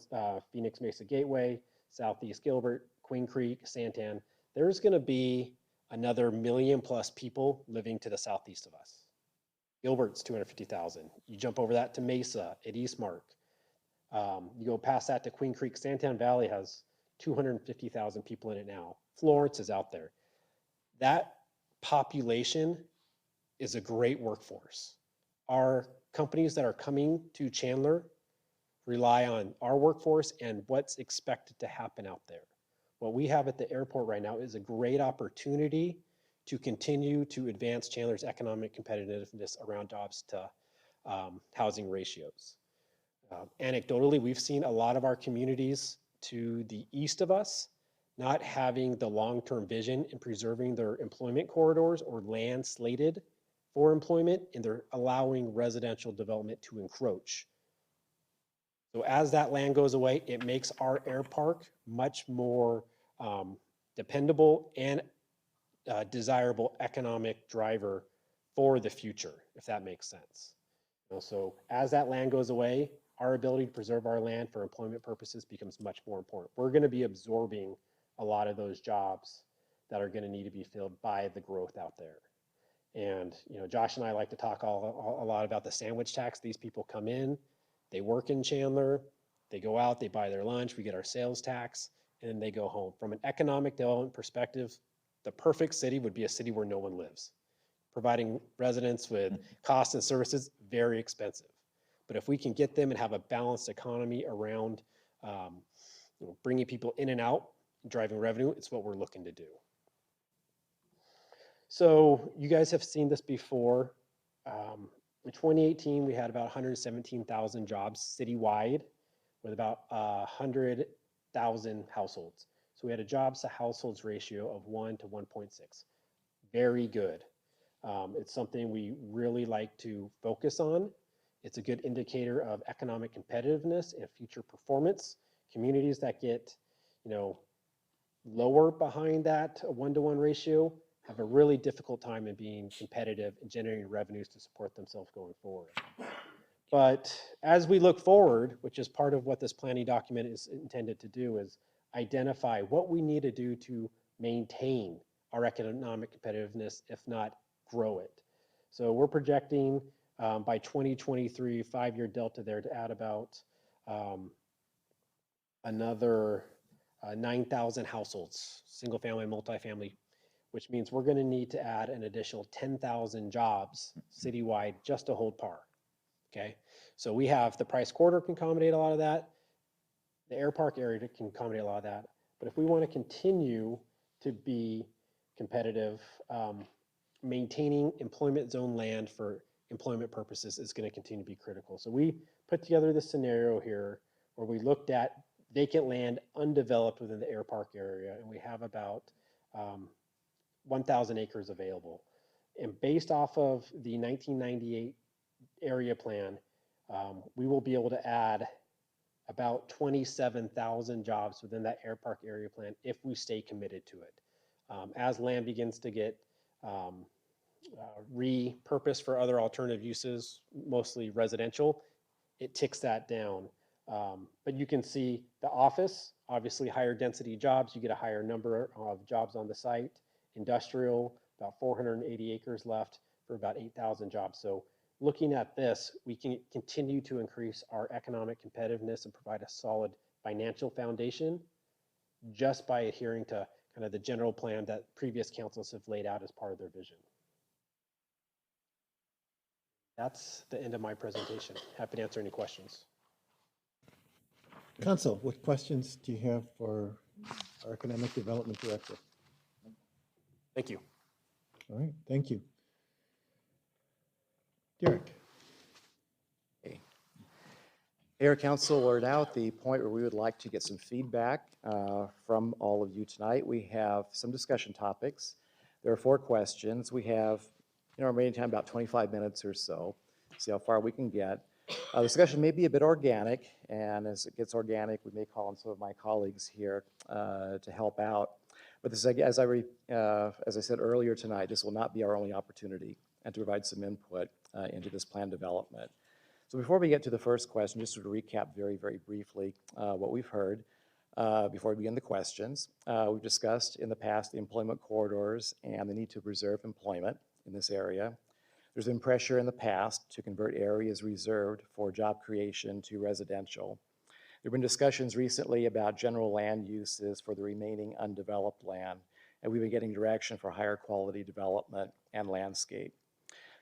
Phoenix Mesa Gateway, Southeast Gilbert, Queen Creek, Santan. There's going to be another 1 million+ people living to the southeast of us. Gilbert's 250,000. You jump over that to Mesa at Eastmark. You go past that to Queen Creek. Santan Valley has 250,000 people in it now. Florence is out there. That population is a great workforce. Our companies that are coming to Chandler rely on our workforce and what's expected to happen out there. What we have at the airport right now is a great opportunity to continue to advance Chandler's economic competitiveness around jobs to housing ratios. Anecdotally, we've seen a lot of our communities to the east of us not having the long-term vision in preserving their employment corridors or land slated for employment, and they're allowing residential development to encroach. So as that land goes away, it makes our Airpark much more dependable and desirable economic driver for the future, if that makes sense. So as that land goes away, our ability to preserve our land for employment purposes becomes much more important. We're going to be absorbing a lot of those jobs that are going to need to be filled by the growth out there. And Josh and I like to talk a lot about the sandwich tax. These people come in, they work in Chandler, they go out, they buy their lunch, we get our sales tax, and then they go home. From an economic development perspective, the perfect city would be a city where no one lives. Providing residents with costs and services, very expensive. But if we can get them and have a balanced economy around bringing people in and out, driving revenue, it's what we're looking to do. So you guys have seen this before. In 2018, we had about 117,000 jobs citywide with about 100,000 households. So we had a jobs to households ratio of 1 to 1.6. Very good. It's something we really like to focus on. It's a good indicator of economic competitiveness and future performance. Communities that get, lower behind that 1-to-1 ratio have a really difficult time in being competitive and generating revenues to support themselves going forward. But as we look forward, which is part of what this planning document is intended to do, is identify what we need to do to maintain our economic competitiveness, if not grow it. So we're projecting by 2023, 5-year delta there to add about another 9,000 households, single family, multifamily, which means we're going to need to add an additional 10,000 jobs citywide just to hold par. Okay, so we have the Price Corridor can accommodate a lot of that. The Airpark area can accommodate a lot of that. But if we want to continue to be competitive, maintaining employment zone land for employment purposes is going to continue to be critical. So we put together this scenario here where we looked at vacant land undeveloped within the Airpark area, and we have about 1,000 acres available. And based off of the 1998 area plan, we will be able to add about 27,000 jobs within that Airpark area plan if we stay committed to it. As land begins to get repurposed for other alternative uses, mostly residential, it ticks that down. But you can see the office, obviously higher density jobs, you get a higher number of jobs on the site. Industrial, about 480 acres left for about 8,000 jobs. So looking at this, we can continue to increase our economic competitiveness and provide a solid financial foundation just by adhering to kind of the general plan that previous councils have laid out as part of their vision. That's the end of my presentation. Happy to answer any questions. Council, what questions do you have for our Economic Development Director? Thank you. All right, thank you. Derek? Mayor, Council, we're now at the point where we would like to get some feedback from all of you tonight. We have some discussion topics. There are 4 questions. We have, remaining time about 25 minutes or so. See how far we can get. The discussion may be a bit organic, and as it gets organic, we may call on some of my colleagues here to help out. But this, as I said earlier tonight, this will not be our only opportunity and to provide some input into this plan development. So before we get to the first question, just to recap very, very briefly what we've heard before we begin the questions. We've discussed in the past the employment corridors and the need to preserve employment in this area. There's been pressure in the past to convert areas reserved for job creation to residential. There have been discussions recently about general land uses for the remaining undeveloped land, and we've been getting direction for higher quality development and landscape.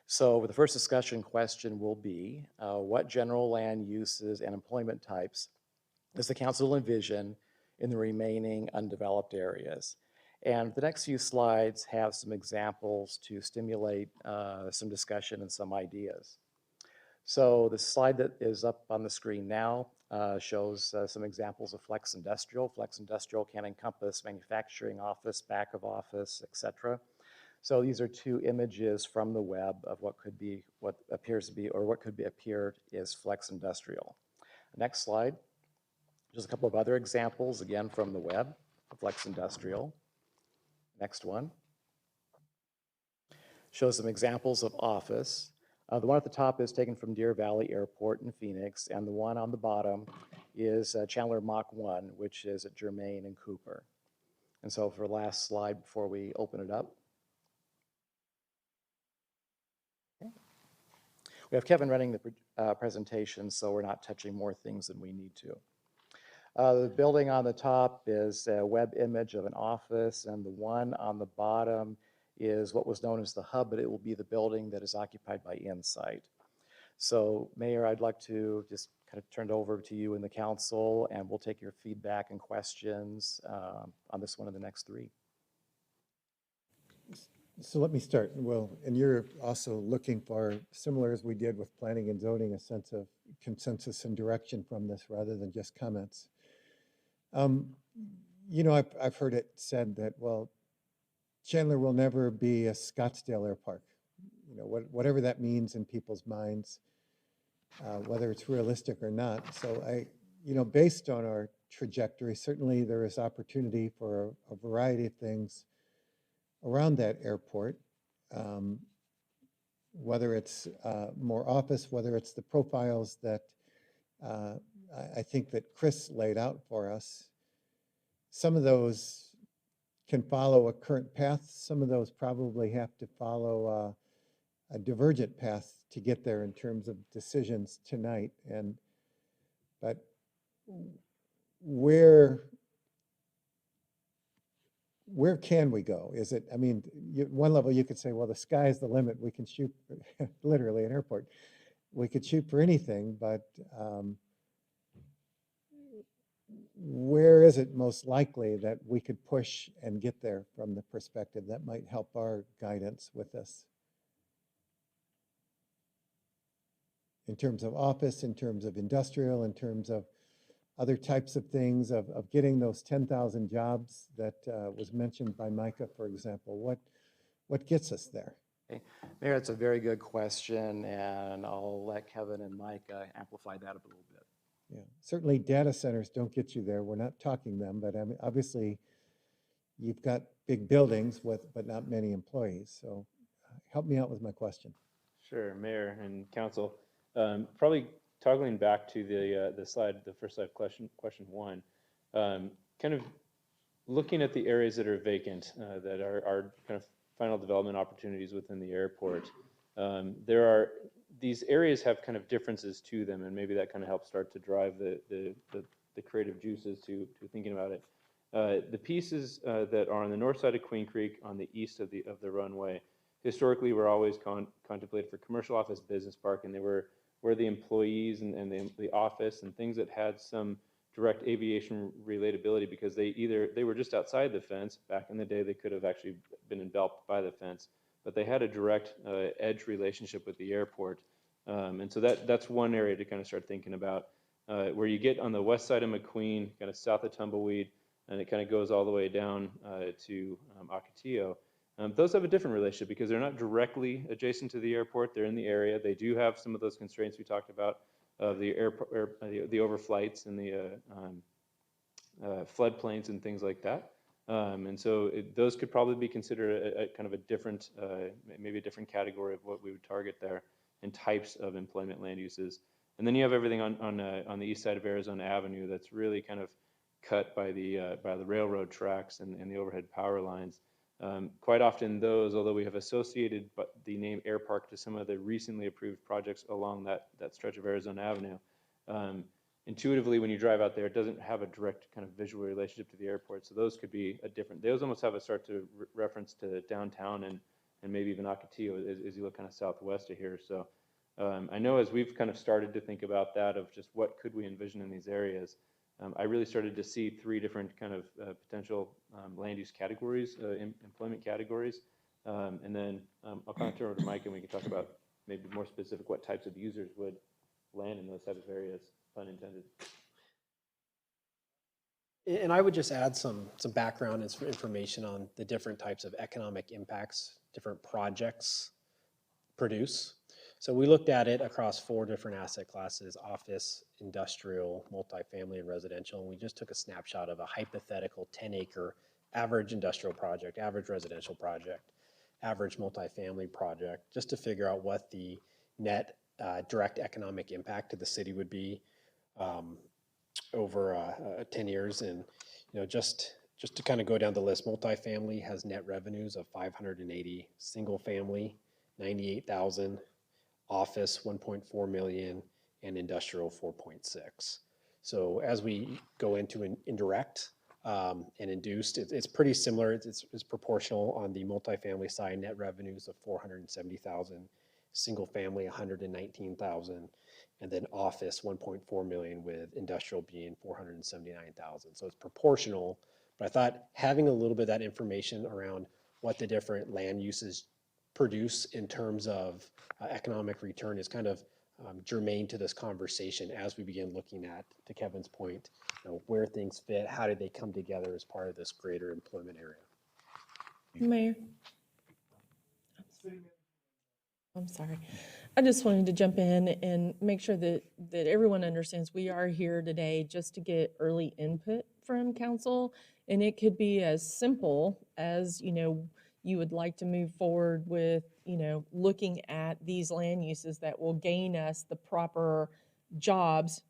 So the first discussion question will be, what general land uses and employment types does the council envision in the remaining undeveloped areas? And the next few slides have some examples to stimulate some discussion and some ideas. So the slide that is up on the screen now shows some examples of flex industrial. Flex industrial can encompass manufacturing, office, back of office, etc. So these are 2 images from the web of what could be, what appears to be, or what could be appeared is flex industrial. Next slide. Just a couple of other examples, again, from the web of flex industrial. Next one. Shows some examples of office. The one at the top is taken from Deer Valley Airport in Phoenix, and the one on the bottom is Chandler Mach 1, which is at Germain and Cooper. And so for the last slide before we open it up. We have Kevin running the presentation, so we're not touching more things than we need to. The building on the top is a web image of an office, and the one on the bottom is what was known as the hub, but it will be the building that is occupied by Insight. So, Mayor, I'd like to just kind of turn it over to you and the council, and we'll take your feedback and questions on this one and the next 3. So let me start. Well, and you're also looking for, similar as we did with planning and zoning, a sense of consensus and direction from this rather than just comments. I've heard it said that, well, Chandler will never be a Scottsdale Airpark. Whatever that means in people's minds, whether it's realistic or not. So based on our trajectory, certainly there is opportunity for a variety of things around that airport, whether it's more office, whether it's the profiles that I think that Chris laid out for us. Some of those can follow a current path. Some of those probably have to follow a divergent path to get there in terms of decisions tonight. But where can we go? Is it, one level you could say, well, the sky is the limit. We can shoot, literally an airport. We could shoot for anything, but where is it most likely that we could push and get there from the perspective that might help our guidance with this? In terms of office, in terms of industrial, in terms of other types of things, of getting those 10,000 jobs that was mentioned by Micah, for example. What gets us there? Okay. Mayor, it's a very good question, and I'll let Kevin and Micah amplify that a little bit. Yeah, certainly data centers don't get you there. We're not talking them, but obviously you've got big buildings but not many employees. So help me out with my question. Sure, Mayor and Council. Probably toggling back to the slide, the first slide, question 1, kind of looking at the areas that are vacant, that are kind of final development opportunities within the airport. These areas have kind of differences to them, and maybe that kind of helps start to drive the the creative juices to thinking about it. The pieces that are on the north side of Queen Creek on the east of the runway, historically were always contemplated for commercial office, business park, and they were where the employees and the office and things that had some direct aviation relatability, because they were just outside the fence. Back in the day, they could have actually been enveloped by the fence, but they had a direct edge relationship with the airport. And so that's one area to kind of start thinking about. Where you get on the west side of McQueen, kind of south of Tumbleweed, and it kind of goes all the way down to Ocotillo. Those have a different relationship because they're not directly adjacent to the airport. They're in the area. They do have some of those constraints we talked about of the the overflights and the floodplains and things like that. And so those could probably be considered a kind of a different, maybe a different category of what we would target there and types of employment land uses. And then you have everything on the east side of Arizona Avenue that's really kind of cut by the railroad tracks and the overhead power lines. Quite often those, although we have associated the name Airpark to some of the recently approved projects along that stretch of Arizona Avenue, intuitively when you drive out there, it doesn't have a direct kind of visual relationship to the airport. So those could be those almost have a start to reference to downtown and maybe even Ocotillo as you look kind of southwest of here. So I know as we've kind of started to think about that of just what could we envision in these areas, I really started to see three different kind of potential land use categories, employment categories. And then I'll kind of turn over to Mike and we can talk about maybe more specific what types of users would land in those types of areas, pun intended. And I would just add some background and some information on the different types of economic impacts different projects produce. So we looked at it across 4 different asset classes: office, industrial, multifamily, and residential. And we just took a snapshot of a hypothetical 10-acre average industrial project, average residential project, average multifamily project, just to figure out what the net direct economic impact to the city would be over 10 years. And just to kind of go down the list, multifamily has net revenues of 580, single family 98,000, office 1.4 million, and industrial 4.6. So as we go into indirect and induced, it's pretty similar. It's proportional on the multifamily side, net revenues of 470,000, single family 119,000, and then office 1.4 million, with industrial being 479,000. So it's proportional, but I thought having a little bit of that information around what the different land uses produce in terms of economic return is kind of germane to this conversation as we begin looking at, to Kevin's point, where things fit, how do they come together as part of this greater employment area. Mayor. I'm sorry. I just wanted to jump in and make sure that everyone understands we are here today just to get early input from council. And it could be as simple as, you would like to move forward with, looking at these land uses that will gain us the proper jobs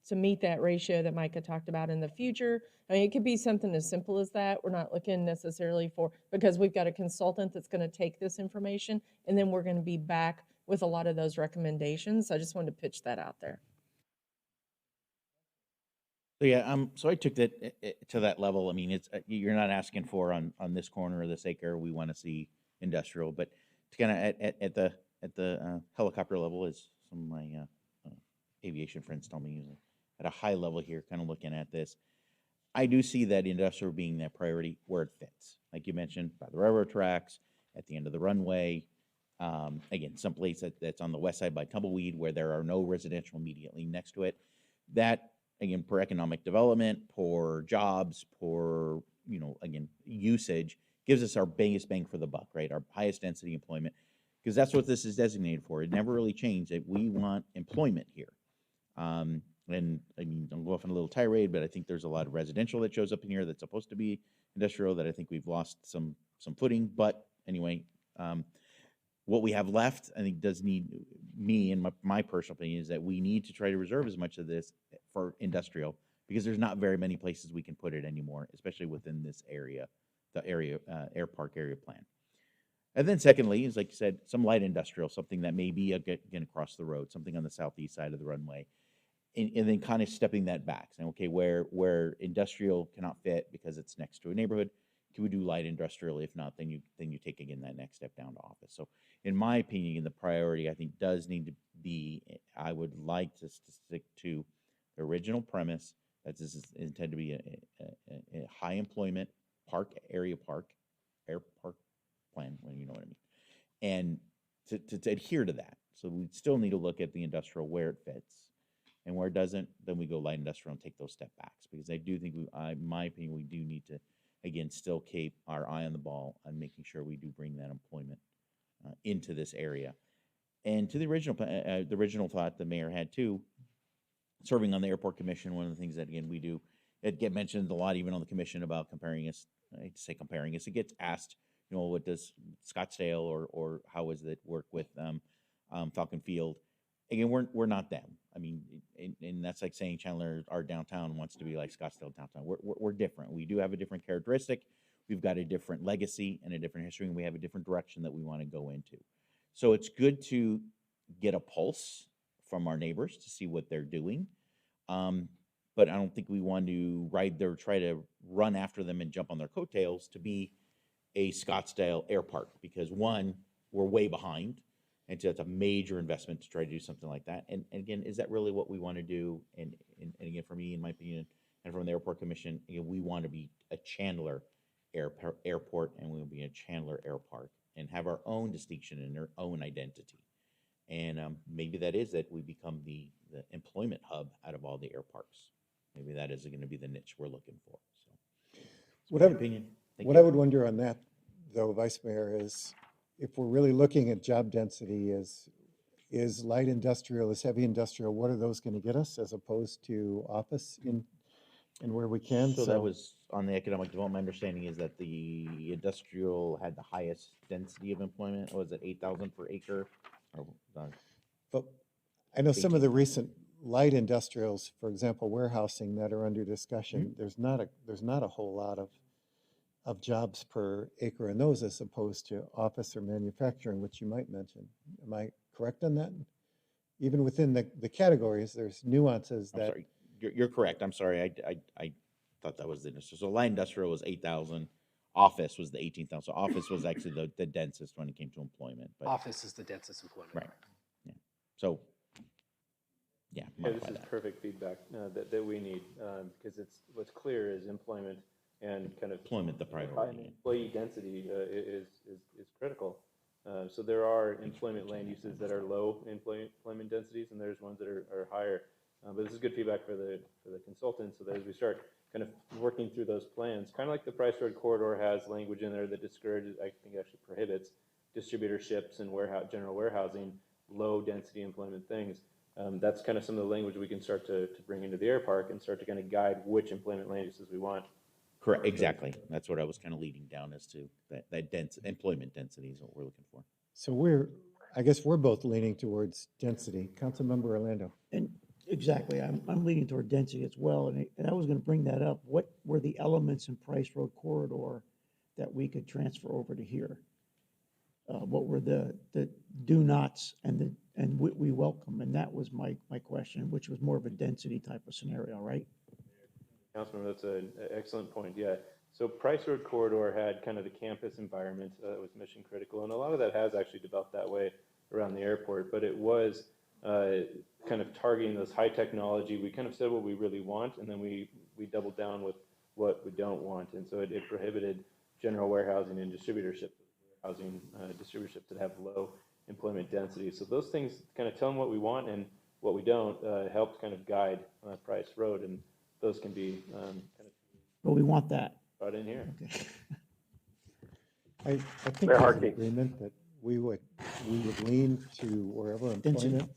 to meet that ratio that Micah talked about in the future. I mean, it could be something as simple as that. We're not looking necessarily because we've got a consultant that's going to take this information, and then we're going to be back with a lot of those recommendations. I just wanted to pitch that out there. So yeah, so I took that to that level. I mean, it's you're not asking for on this corner of this acre we want to see industrial, but to kind of at the helicopter level, as some of my aviation friends tell me, at a high level here, kind of looking at this, I do see that industrial being that priority where it fits, like you mentioned, by the railroad tracks, at the end of the runway. Again, someplace that's on the west side by Tumbleweed where there are no residential immediately next to it. That, again, for economic development, for jobs, for, again, usage, gives us our biggest bang for the buck, right? Our highest density employment, because that's what this is designated for. It never really changed that we want employment here. And I mean, I'll go off on a little tirade, but I think there's a lot of residential that shows up in here that's supposed to be industrial that I think we've lost some footing. But anyway, what we have left, I think, does need, me and my personal opinion is that we need to try to reserve as much of this for industrial, because there's not very many places we can put it anymore, especially within this area, the area, Airpark area plan. And then secondly, is like you said, some light industrial, something that may be again across the road, something on the southeast side of the runway. and then kind of stepping that back, saying, okay, where industrial cannot fit because it's next to a neighborhood, can we do light industrial? If not, then you take again that next step down to office. So in my opinion, the priority I think does need to be, I would like to stick to the original premise that this is intended to be a high employment air park plan, well, you know what I mean, and to adhere to that. So we still need to look at the industrial where it fits, and where it doesn't, then we go light industrial and take those step backs, because I do think in my opinion, we do need to, again, still keep our eye on the ball on making sure we do bring that employment into this area. And to the original thought the mayor had too, serving on the airport commission, one of the things that, again, we do, it get mentioned a lot even on the commission about comparing us, I hate to say comparing us, it gets asked, you know, what does Scottsdale or how does it work with Falcon Field? Again, we're not them. I mean, and that's like saying Chandler, our downtown, wants to be like Scottsdale downtown. We're different. We do have a different characteristic. We've got a different legacy and a different history, and we have a different direction that we want to go into. So it's good to get a pulse from our neighbors to see what they're doing. But I don't think we want to try to run after them and jump on their coattails to be a Scottsdale Airpark, because one, we're way behind. And so it's a major investment to try to do something like that. And again, is that really what we want to do? And again, for me, in my opinion, and from the Airport Commission, again, we want to be a Chandler airport, and we will be a Chandler Airpark and have our own distinction and our own identity. And maybe that is that we become the employment hub out of all the airparks. Maybe that is going to be the niche we're looking for. So, What my I- opinion. Thank What you. I would wonder on that, though, Vice Mayor, is if we're really looking at job density, is light industrial, is heavy industrial, what are those going to get us as opposed to office in where we can? So that was on the economic development. My understanding is that the industrial had the highest density of employment. Was it 8,000 per acre? Or, But I know some of the recent light industrials, for example, warehousing that are under discussion, there's not a whole lot of jobs per acre in those as opposed to office or manufacturing, which you might mention. Am I correct on that? Even within the categories, there's nuances I'm that. sorry, you're correct. I'm sorry. I thought that was the industrial. So light industrial was 8,000. Office was the 18,000. So office was actually the densest when it came to employment. But Office is the densest employment. right. Yeah. So yeah. Yeah, this modify is that. perfect feedback that we need, because what's clear is employment and kind of Employment, the priority. employee density is critical. So there are employment land uses that are low employment densities, and there's ones that are higher. But this is good feedback for the consultants, so that as we start kind of working through those plans, kind of like the Price Road corridor has language in there that discourages, I think actually prohibits distributorships and general warehousing, low density employment things. That's kind of some of the language we can start to bring into the Airpark and start to kind of guide which employment land uses we want. Correct. Exactly. That's what I was kind of leading down as to that dense employment density is what we're looking for. So I guess we're both leaning towards density. Councilmember Orlando. And exactly, I'm leaning toward density as well, and I was gonna bring that up. What were the elements in Price Road corridor that we could transfer over to here? What were the do nots and we welcome? And that was my question, which was more of a density type of scenario, right? Councilman, that's an excellent point, yeah. So Price Road corridor had kind of the campus environment that was mission critical, and a lot of that has actually developed that way around the airport, but it was kind of targeting those high technology. We kind of said what we really want, and then we doubled down with what we don't want, and so it prohibited general warehousing and distributorships that have low employment density. So those things kind of tell them what we want and what we don't, helped kind of guide Price Road, and those can be kind of But we want that. brought in here. Okay. I think there's an agreement that we would lean to wherever Density. employment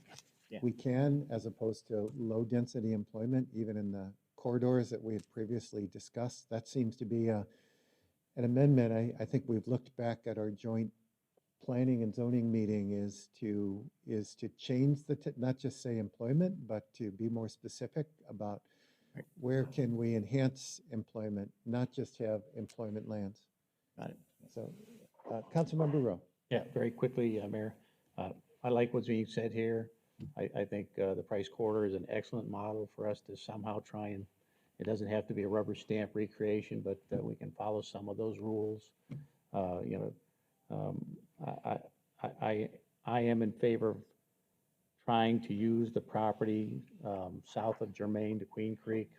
Yeah. we can, as opposed to low-density employment, even in the corridors that we had previously discussed. That seems to be an amendment. I think we've looked back at our joint planning and zoning meeting is to change not just say employment, but to be more specific about where can we enhance employment, not just have employment lands. Got it. So, Councilmember Rowe. Yeah, very quickly, Mayor. I like what's being said here. I think the Price Quarter is an excellent model for us to somehow try and, it doesn't have to be a rubber stamp recreation, but we can follow some of those rules. You know, I am in favor of trying to use the property south of Germain to Queen Creek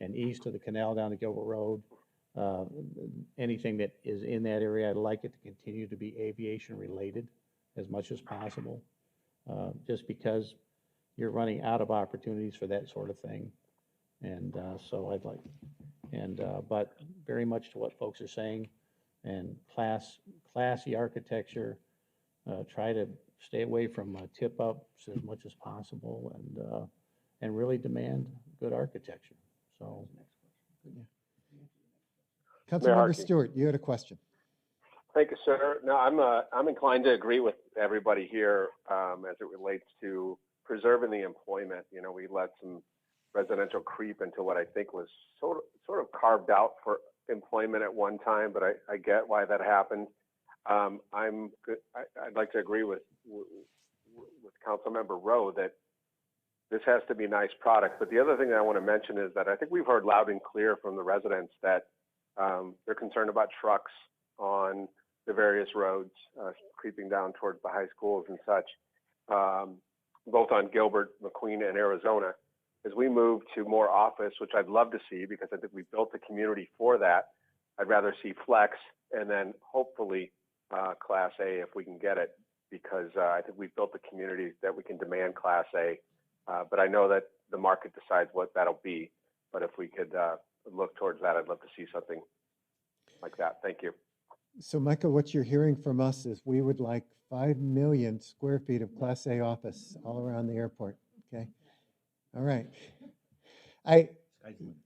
and east of the canal down to Gilbert Road. Anything that is in that area, I'd like it to continue to be aviation related as much as possible, just because you're running out of opportunities for that sort of thing. And so I'd like, but very much to what folks are saying, and classy architecture, try to stay away from tip-ups as much as possible, and really demand good architecture, so. Councilmember Harkey. Stewart, you had a question. Thank you, sir. No, I'm inclined to agree with everybody here as it relates to preserving the employment. You know, we let some residential creep into what I think was sort of carved out for employment at one time, but I get why that happened. I'd like to agree with Councilmember Rowe that this has to be a nice product. But the other thing that I want to mention is that I think we've heard loud and clear from the residents that they're concerned about trucks on the various roads creeping down towards the high schools and such, both on Gilbert, McQueen, and Arizona. As we move to more office, which I'd love to see because I think we built the community for that, I'd rather see flex and then hopefully Class A if we can get it, because I think we've built the community that we can demand Class A. But I know that the market decides what that'll be. But if we could look towards that, I'd love to see something like that. Thank you. So Michael, what you're hearing from us is we would like 5 million square feet of Class A office all around the airport, okay? All right.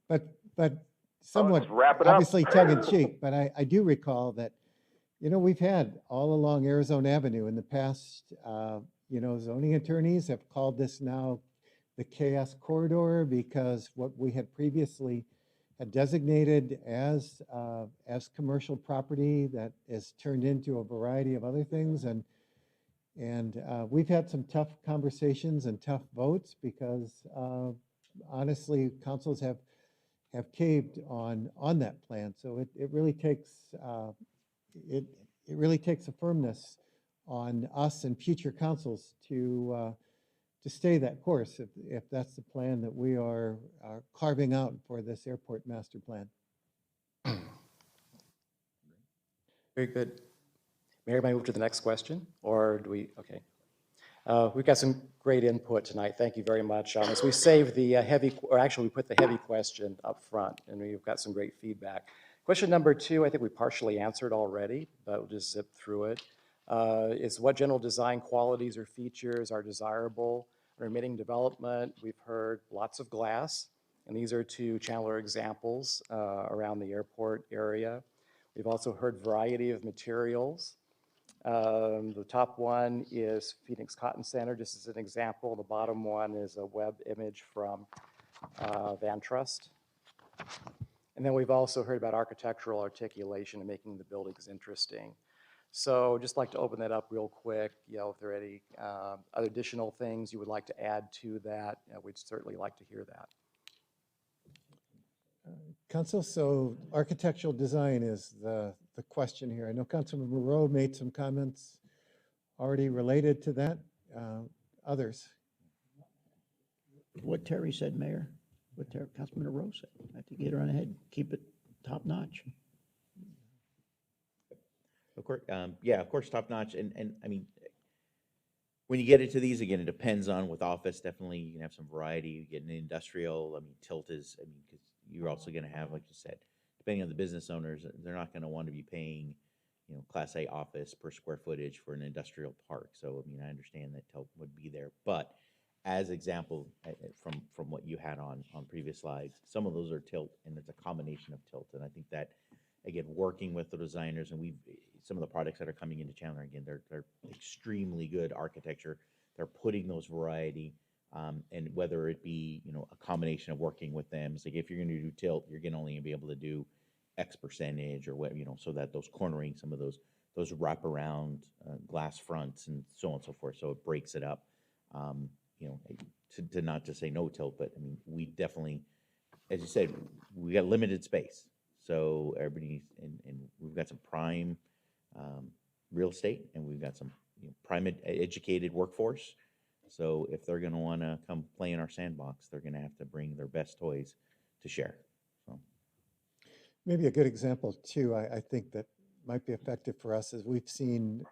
But somewhat, let's wrap it up. obviously tongue in cheek, but I do recall that, you know, we've had all along Arizona Avenue in the past, you know, zoning attorneys have called this now the chaos corridor because what we had previously had designated as commercial property that is turned into a variety of other things. And we've had some tough conversations and tough votes because honestly, councils have caved on that plan. So it really takes it really takes a firmness on us and future councils to stay that course if that's the plan that we are carving out for this airport master plan. Very good. Mayor, may I move to the next question, or do we, okay. We've got some great input tonight. Thank you very much on this. We saved the we put the heavy question up front, and we've got some great feedback. Question number 2, I think we partially answered already, but we'll just zip through it. Is what general design qualities or features are desirable for permitting development? We've heard lots of glass, and these are 2 Chandler examples around the airport area. We've also heard variety of materials. The top one is Phoenix Cotton Center, just as an example. The bottom one is a web image from Van Trust. And then we've also heard about architectural articulation and making the buildings interesting. So just like to open that up real quick, you know, if there are any other additional things you would like to add to that, we'd certainly like to hear that. Council, so architectural design is the question here. I know Councilman Rowe made some comments already related to that. Others? What Terry said, Mayor, what Councilman Rowe said. I think you hit her on the head. Keep it top notch. Of course, yeah, of course, top notch. And I mean, when you get into these, again, it depends on with office, definitely you can have some variety. You get an industrial, I mean, tilt is, I mean, because you're also going to have, like you said, depending on the business owners, they're not going to want to be paying, you know, Class A office per square footage for an industrial park. So, I mean, I understand that tilt would be there, but as example, from what you had on previous slides, some of those are tilt, and it's a combination of tilt. And I think that, again, working with the designers, and some of the products that are coming into Chandler, again, they're extremely good architecture. They're putting those variety, and whether it be, you know, a combination of working with them, it's like if you're going to do tilt, you're going to only be able to do X percentage or what, you know, so that those cornering, some of those wraparound glass fronts and so on and so forth. So it breaks it up. you know, to not just say no tilt, but I mean, we definitely, as you said, we got limited space. So everybody, and we've got some prime real estate, and we've got some prime educated workforce. So if they're gonna wanna come play in our sandbox, they're gonna have to bring their best toys to share. So Maybe a good example too, I think that might be effective for us is we've seen,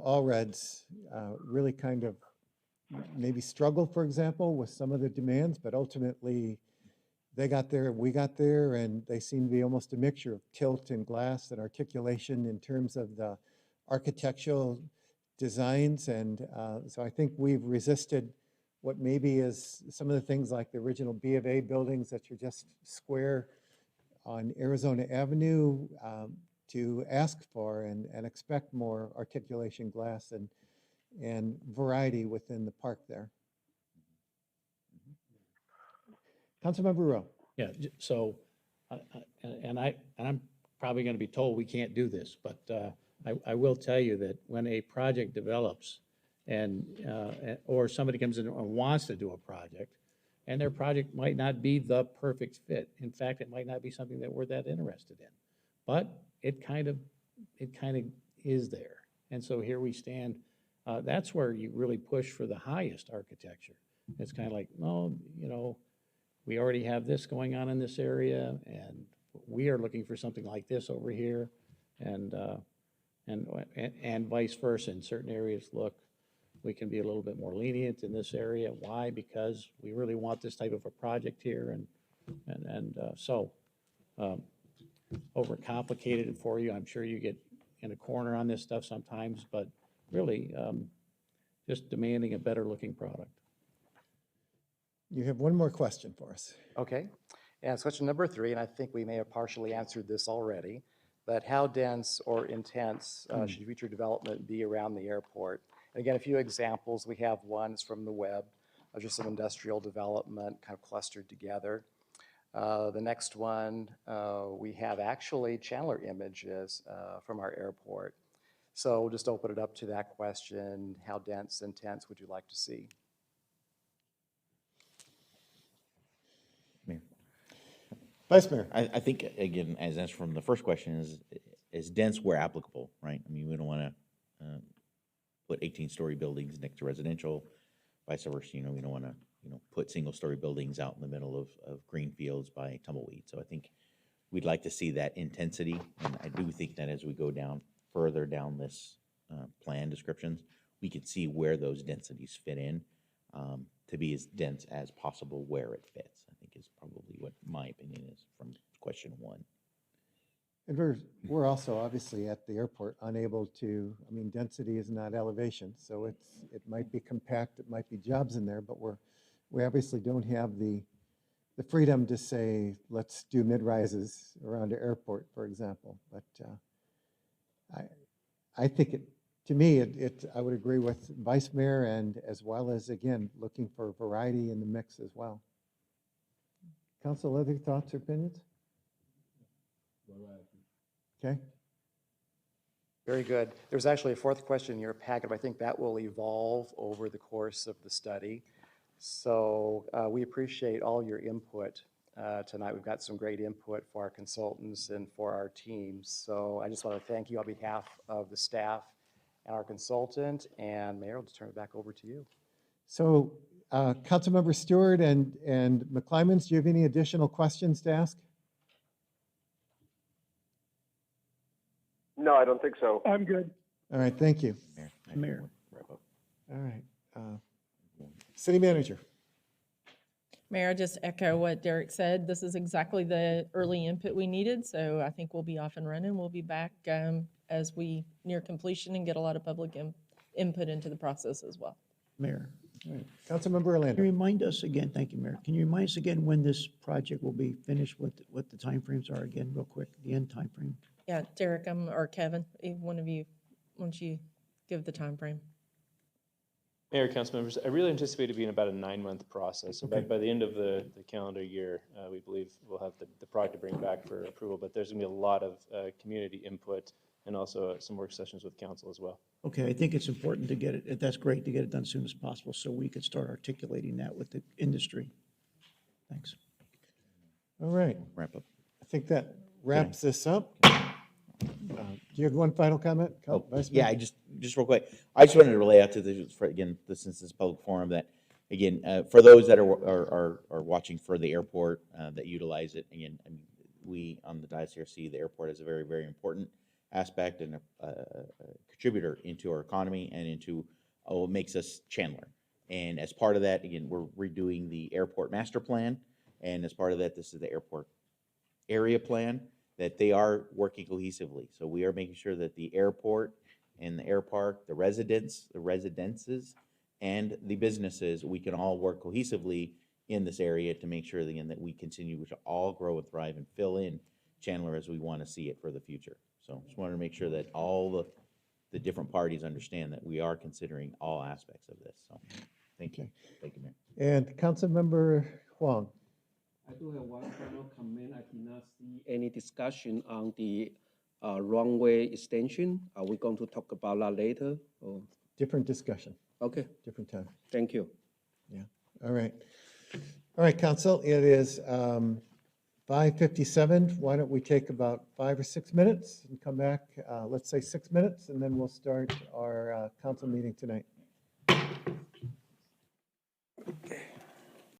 all Reds really kind of maybe struggle, for example, with some of the demands, but ultimately they got there, we got there, and they seem to be almost a mixture of tilt and glass and articulation in terms of the architectural designs. And so I think we've resisted what maybe is some of the things like the original B of A buildings that are just square on Arizona Avenue to ask for and expect more articulation glass and variety within the park there. Councilmember Rowe. Yeah, so, and I'm probably going to be told we can't do this, but I will tell you that when a project develops and, or somebody comes in and wants to do a project, and their project might not be the perfect fit. In fact, it might not be something that we're that interested in, but it kind of is there. And so here we stand. That's where you really push for the highest architecture. It's kind of like, no, we already have this going on in this area, and we are looking for something like this over here, and vice versa. In certain areas, look, we can be a little bit more lenient in this area. Why? Because we really want this type of a project here, so overcomplicated it for you. I'm sure you get in a corner on this stuff sometimes, but really just demanding a better looking product. You have one more question for us. Okay, and question number 3, and I think we may have partially answered this already, but how dense or intense should future development be around the airport? And again, a few examples. We have ones from the web of just some industrial development kind of clustered together. The next one, we have actually Chandler images from our airport. So we'll just open it up to that question. How dense, intense would you like to see? Vice Mayor. I think, again, as answered from the first question, is dense where applicable, right? I mean, we don't want to put 18-story buildings next to residential, vice versa. We don't want to, put single-story buildings out in the middle of green fields by tumbleweed. So I think we'd like to see that intensity, and I do think that as we go further down this plan descriptions, we can see where those densities fit in to be as dense as possible where it fits. I think is probably what my opinion is from question 1. And we're also obviously at the airport unable to, density is not elevation, so it might be compact, it might be jobs in there, but we obviously don't have the freedom to say, let's do mid-rises around the airport, for example. But I think to me, I would agree with Vice Mayor, and as well as, again, looking for variety in the mix as well. Council, other thoughts or opinions? Okay. Very good. There's actually a 4th question in your packet, but I think that will evolve over the course of the study. So we appreciate all your input tonight. We've got some great input for our consultants and for our teams. So I just want to thank you on behalf of the staff and our consultant. And Mayor, I'll just turn it back over to you. So Councilmember Stewart and McClymans, do you have any additional questions to ask? No, I don't think so. I'm good. All right, thank you. Mayor. Wrap up. All right. City Manager. Mayor, I just echo what Derek said. This is exactly the early input we needed, so I think we'll be off and running. We'll be back as we near completion and get a lot of public input into the process as well. Mayor. All right. Councilmember Can you Orlando. remind us again, thank you, Mayor. Can you remind us again when this project will be finished, what the timeframes are again, real quick, the end timeframe? Yeah, Derek, or Kevin, if one of you, once you give the time frame. Mayor, council members, I really anticipate it being about a 9-month process. So Okay. by the end of the calendar year, we believe we'll have the project to bring back for approval, but there's gonna be a lot of community input and also some work sessions with council as well. Okay, I think it's important to get it, that's great to get it done as soon as possible so we could start articulating that with the industry. Thanks. All right, Wrap up. I think that wraps this up. Do you have one final comment? Oh, Vice yeah, Mayor? I just real quick, I just wanted to relay out to the, for, again, since this public forum, that, again, for those that are watching for the airport, that utilize it, again, I mean, we on the diocese here see the airport as a very, very important aspect and a contributor into our economy and into what makes us Chandler. And as part of that, again, we're redoing the airport master plan, and as part of that, this is the airport area plan, that they are working cohesively. So we are making sure that the airport and the Airpark, the residences, and the businesses, we can all work cohesively in this area to make sure, again, that we continue to all grow and thrive and fill in Chandler as we want to see it for the future. So just wanted to make sure that all the different parties understand that we are considering all aspects of this. So thank you. Thank you, Mayor. And Councilmember Huang. I do have one final comment. I did not see any discussion on the runway extension. Are we going to talk about that later? Or? Different discussion, Okay, different time. thank you. Yeah, all right. All right, Council, it is 5:57. Why don't we take about 5 or 6 minutes and come back, let's say 6 minutes, and then we'll start our council meeting tonight.